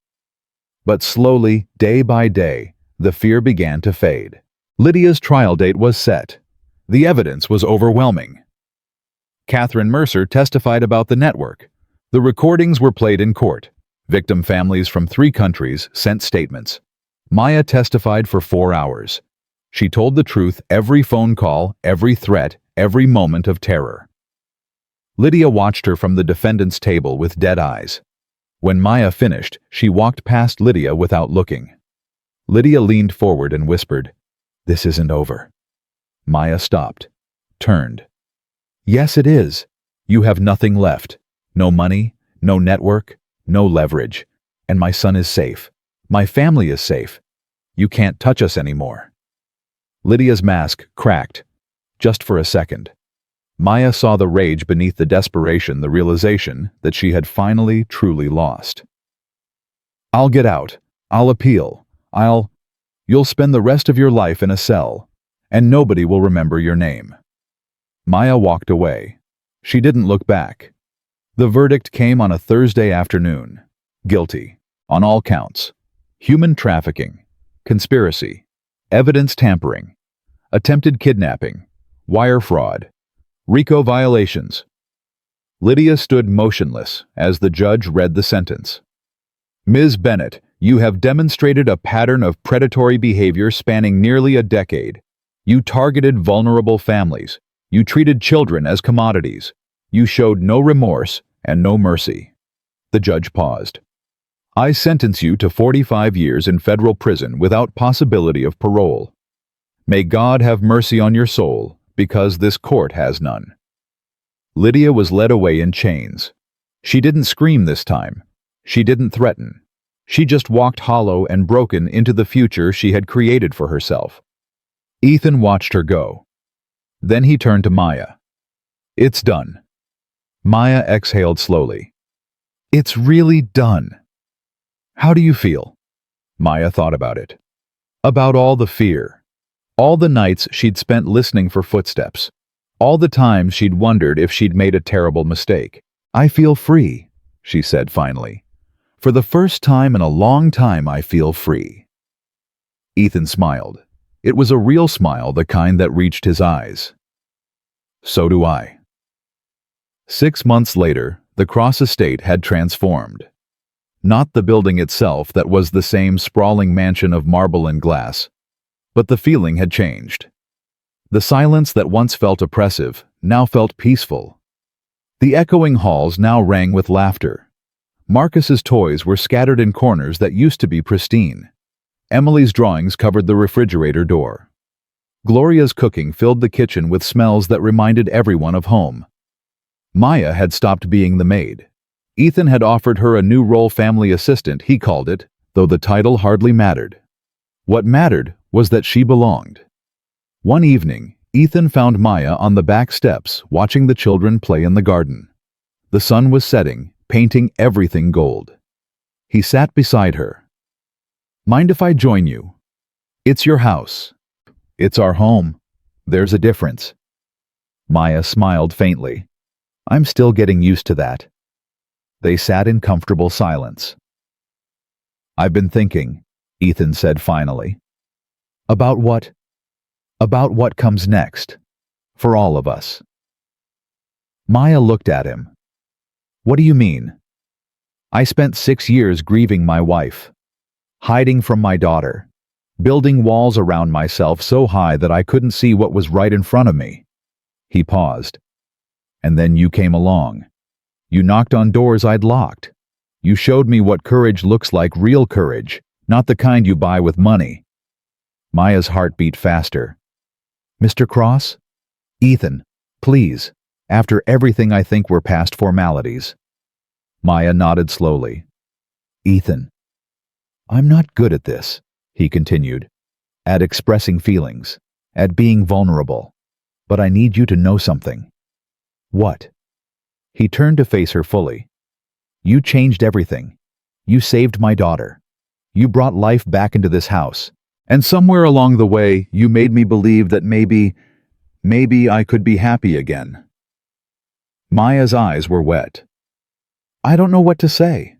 But slowly, day by day, the fear began to fade. Lydia's trial date was set. The evidence was overwhelming. Catherine Mercer testified about the network. The recordings were played in court. Victim families from 3 countries sent statements. Maya testified for 4 hours. She told the truth every phone call, every threat, every moment of terror. Lydia watched her from the defendant's table with dead eyes. When Maya finished, she walked past Lydia without looking. Lydia leaned forward and whispered, "This isn't over." Maya stopped, turned. "Yes, it is. You have nothing left. No money, no network, no leverage. And my son is safe. My family is safe. You can't touch us anymore." Lydia's mask cracked, just for a second. Maya saw the rage beneath the desperation, the realization that she had finally truly lost. "I'll get out. I'll appeal. You'll spend the rest of your life in a cell, and nobody will remember your name." Maya walked away. She didn't look back. The verdict came on a Thursday afternoon. Guilty, on all counts. Human trafficking, conspiracy, evidence tampering, attempted kidnapping, wire fraud, RICO violations. Lydia stood motionless as the judge read the sentence. "Ms. Bennett, you have demonstrated a pattern of predatory behavior spanning nearly a decade. You targeted vulnerable families. You treated children as commodities. You showed no remorse and no mercy." The judge paused. "I sentence you to 45 years in federal prison without possibility of parole. May God have mercy on your soul, because this court has none." Lydia was led away in chains. She didn't scream this time. She didn't threaten. She just walked hollow and broken into the future she had created for herself. Ethan watched her go. Then he turned to Maya. "It's done." Maya exhaled slowly. "It's really done." "How do you feel?" Maya thought about it. About all the fear. All the nights she'd spent listening for footsteps. All the times she'd wondered if she'd made a terrible mistake. "I feel free," she said finally. "For the first time in a long time, I feel free." Ethan smiled. It was a real smile, the kind that reached his eyes. "So do I." 6 months later, the Cross estate had transformed. Not the building itself that was the same sprawling mansion of marble and glass, but the feeling had changed. The silence that once felt oppressive now felt peaceful. The echoing halls now rang with laughter. Marcus's toys were scattered in corners that used to be pristine. Emily's drawings covered the refrigerator door. Gloria's cooking filled the kitchen with smells that reminded everyone of home. Maya had stopped being the maid. Ethan had offered her a new role, family assistant, he called it, though the title hardly mattered. What mattered was that she belonged. One evening, Ethan found Maya on the back steps watching the children play in the garden. The sun was setting, painting everything gold. He sat beside her. "Mind if I join you? It's your house. It's our home. There's a difference." Maya smiled faintly. "I'm still getting used to that." They sat in comfortable silence. "I've been thinking," Ethan said finally. "About what?" "About what comes next. For all of us." Maya looked at him. "What do you mean?" "I spent 6 years grieving my wife, hiding from my daughter, building walls around myself so high that I couldn't see what was right in front of me." He paused. "And then you came along. You knocked on doors I'd locked. You showed me what courage looks like, real courage, not the kind you buy with money." Maya's heart beat faster. Mr. Cross? Ethan, please. After everything, I think we're past formalities. Maya nodded slowly. Ethan. I'm not good at this, he continued. At expressing feelings. At being vulnerable. But I need you to know something. What? He turned to face her fully. You changed everything. You saved my daughter. You brought life back into this house. And somewhere along the way, you made me believe that maybe I could be happy again. Maya's eyes were wet. I don't know what to say.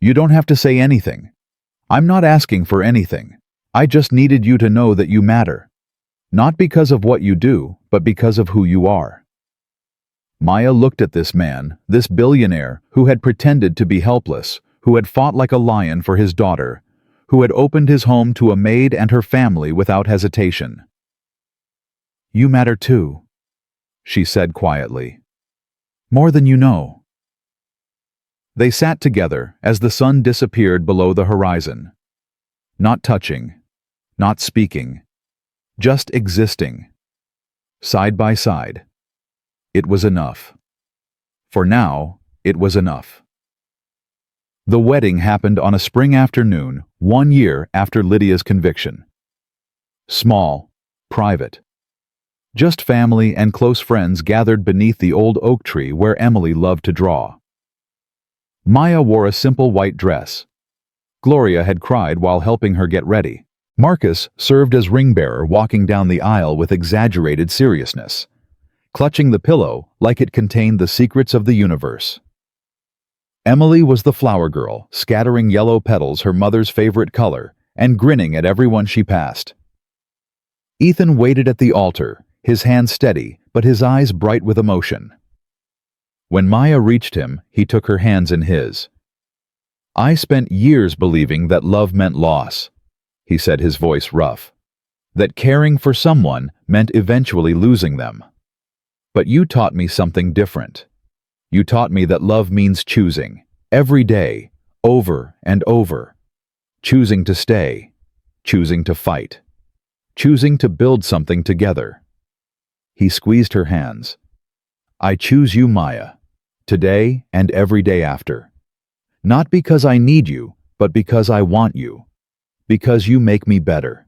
You don't have to say anything. I'm not asking for anything. I just needed you to know that you matter. Not because of what you do, but because of who you are. Maya looked at this man, this billionaire, who had pretended to be helpless, who had fought like a lion for his daughter, who had opened his home to a maid and her family without hesitation. You matter too, she said quietly. More than you know. They sat together as the sun disappeared below the horizon. Not touching, not speaking, just existing. Side by side. It was enough. For now, it was enough. The wedding happened on a spring afternoon, 1 year after Lydia's conviction. Small, private. Just family and close friends gathered beneath the old oak tree where Emily loved to draw. Maya wore a simple white dress. Gloria had cried while helping her get ready. Marcus served as ring-bearer, walking down the aisle with exaggerated seriousness, clutching the pillow like it contained the secrets of the universe. Emily was the flower girl, scattering yellow petals, her mother's favorite color, and grinning at everyone she passed. Ethan waited at the altar, his hands steady, but his eyes bright with emotion. When Maya reached him, he took her hands in his. I spent years believing that love meant loss, he said, his voice rough. That caring for someone meant eventually losing them. But you taught me something different. You taught me that love means choosing, every day, over and over. Choosing to stay, choosing to fight, choosing to build something together. He squeezed her hands. I choose you, Maya, today and every day after. Not because I need you, but because I want you. Because you make me better.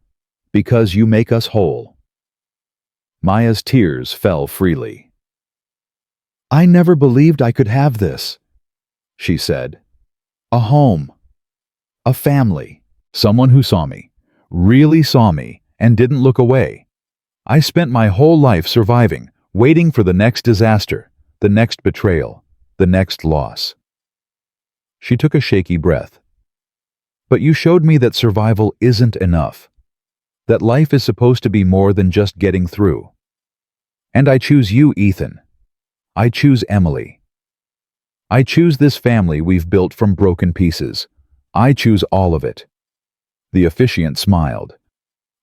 Because you make us whole. Maya's tears fell freely. I never believed I could have this, she said. A home. A family. Someone who saw me, really saw me, and didn't look away. I spent my whole life surviving, waiting for the next disaster, the next betrayal, the next loss. She took a shaky breath. But you showed me that survival isn't enough. That life is supposed to be more than just getting through. And I choose you, Ethan. I choose Emily. I choose this family we've built from broken pieces. I choose all of it. The officiant smiled.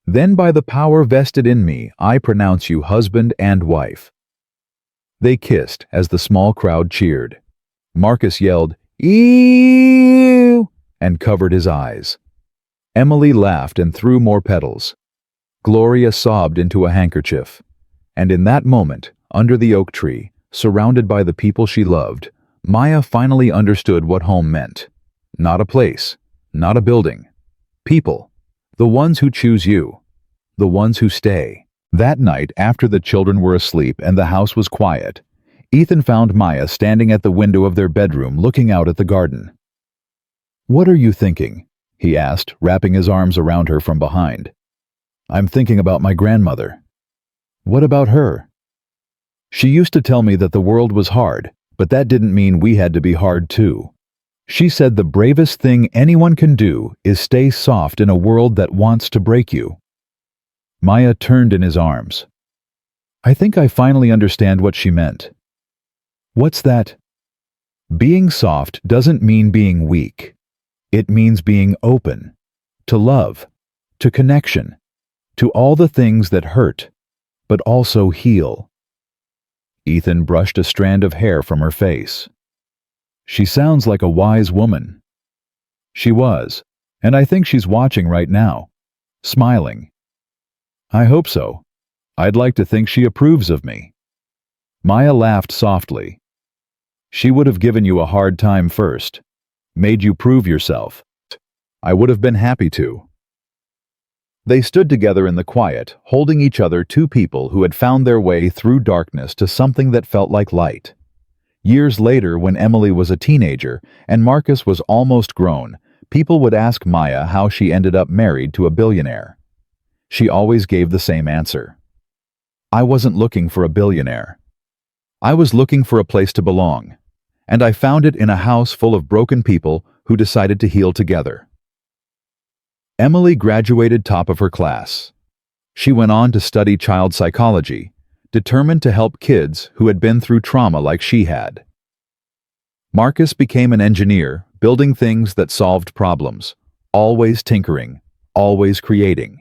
Then by the power vested in me, I pronounce you husband and wife. They kissed as the small crowd cheered. Marcus yelled, "Eeeew!" and covered his eyes. Emily laughed and threw more petals. Gloria sobbed into a handkerchief. And in that moment, under the oak tree, surrounded by the people she loved, Maya finally understood what home meant. Not a place, not a building. People. The ones who choose you. The ones who stay. That night, after the children were asleep and the house was quiet, Ethan found Maya standing at the window of their bedroom looking out at the garden. What are you thinking? He asked, wrapping his arms around her from behind. I'm thinking about my grandmother. What about her? She used to tell me that the world was hard, but that didn't mean we had to be hard too. She said the bravest thing anyone can do is stay soft in a world that wants to break you. Maya turned in his arms. I think I finally understand what she meant. What's that? Being soft doesn't mean being weak. It means being open, to love, to connection, to all the things that hurt, but also heal. Ethan brushed a strand of hair from her face. She sounds like a wise woman. She was, and I think she's watching right now. smiling. "I hope so. I'd like to think she approves of me." Maya laughed softly. "She would have given you a hard time first, made you prove yourself. I would have been happy to." They stood together in the quiet, holding each other, two people who had found their way through darkness to something that felt like light. Years later, when Emily was a teenager and Marcus was almost grown, people would ask Maya how she ended up married to a billionaire. She always gave the same answer. "I wasn't looking for a billionaire. I was looking for a place to belong, and I found it in a house full of broken people who decided to heal together." Emily graduated top of her class. She went on to study child psychology, determined to help kids who had been through trauma like she had. Marcus became an engineer, building things that solved problems, always tinkering, always creating.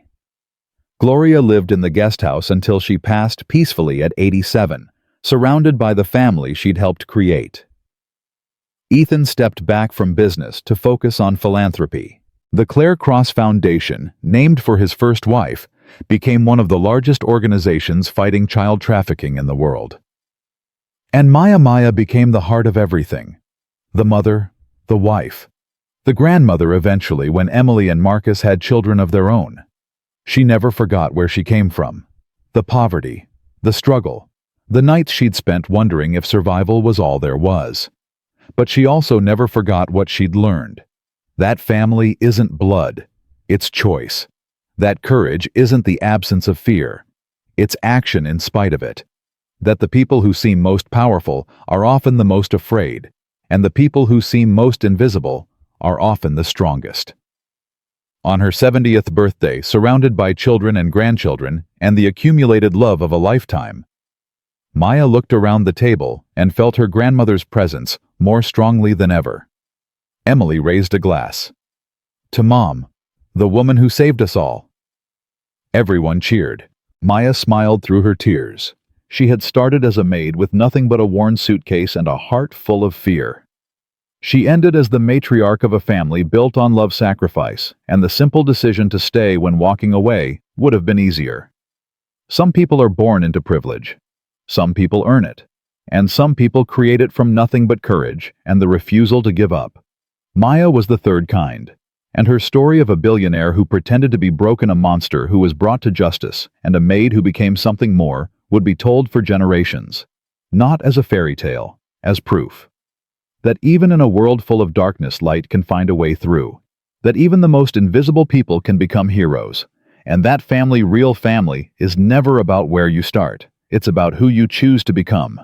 Gloria lived in the guest house until she passed peacefully at 87, surrounded by the family she'd helped create. Ethan stepped back from business to focus on philanthropy. The Clare Cross Foundation, named for his first wife, became one of the largest organizations fighting child trafficking in the world. And Maya became the heart of everything. The mother, the wife, the grandmother eventually when Emily and Marcus had children of their own. She never forgot where she came from. The poverty, the struggle, the nights she'd spent wondering if survival was all there was. But she also never forgot what she'd learned. That family isn't blood, it's choice. That courage isn't the absence of fear, it's action in spite of it. That the people who seem most powerful are often the most afraid, and the people who seem most invisible are often the strongest. On her 70th birthday, surrounded by children and grandchildren and the accumulated love of a lifetime, Maya looked around the table and felt her grandmother's presence more strongly than ever. Emily raised a glass. "To Mom, the woman who saved us all." Everyone cheered. Maya smiled through her tears. She had started as a maid with nothing but a worn suitcase and a heart full of fear. She ended as the matriarch of a family built on love sacrifice, and the simple decision to stay when walking away would have been easier. Some people are born into privilege. Some people earn it. And some people create it from nothing but courage and the refusal to give up. Maya was the third kind, and her story of a billionaire who pretended to be broken, a monster who was brought to justice, and a maid who became something more would be told for generations. Not as a fairy tale, as proof. That even in a world full of darkness, light can find a way through. That even the most invisible people can become heroes. And that family, real family, is never about where you start. It's about who you choose to become.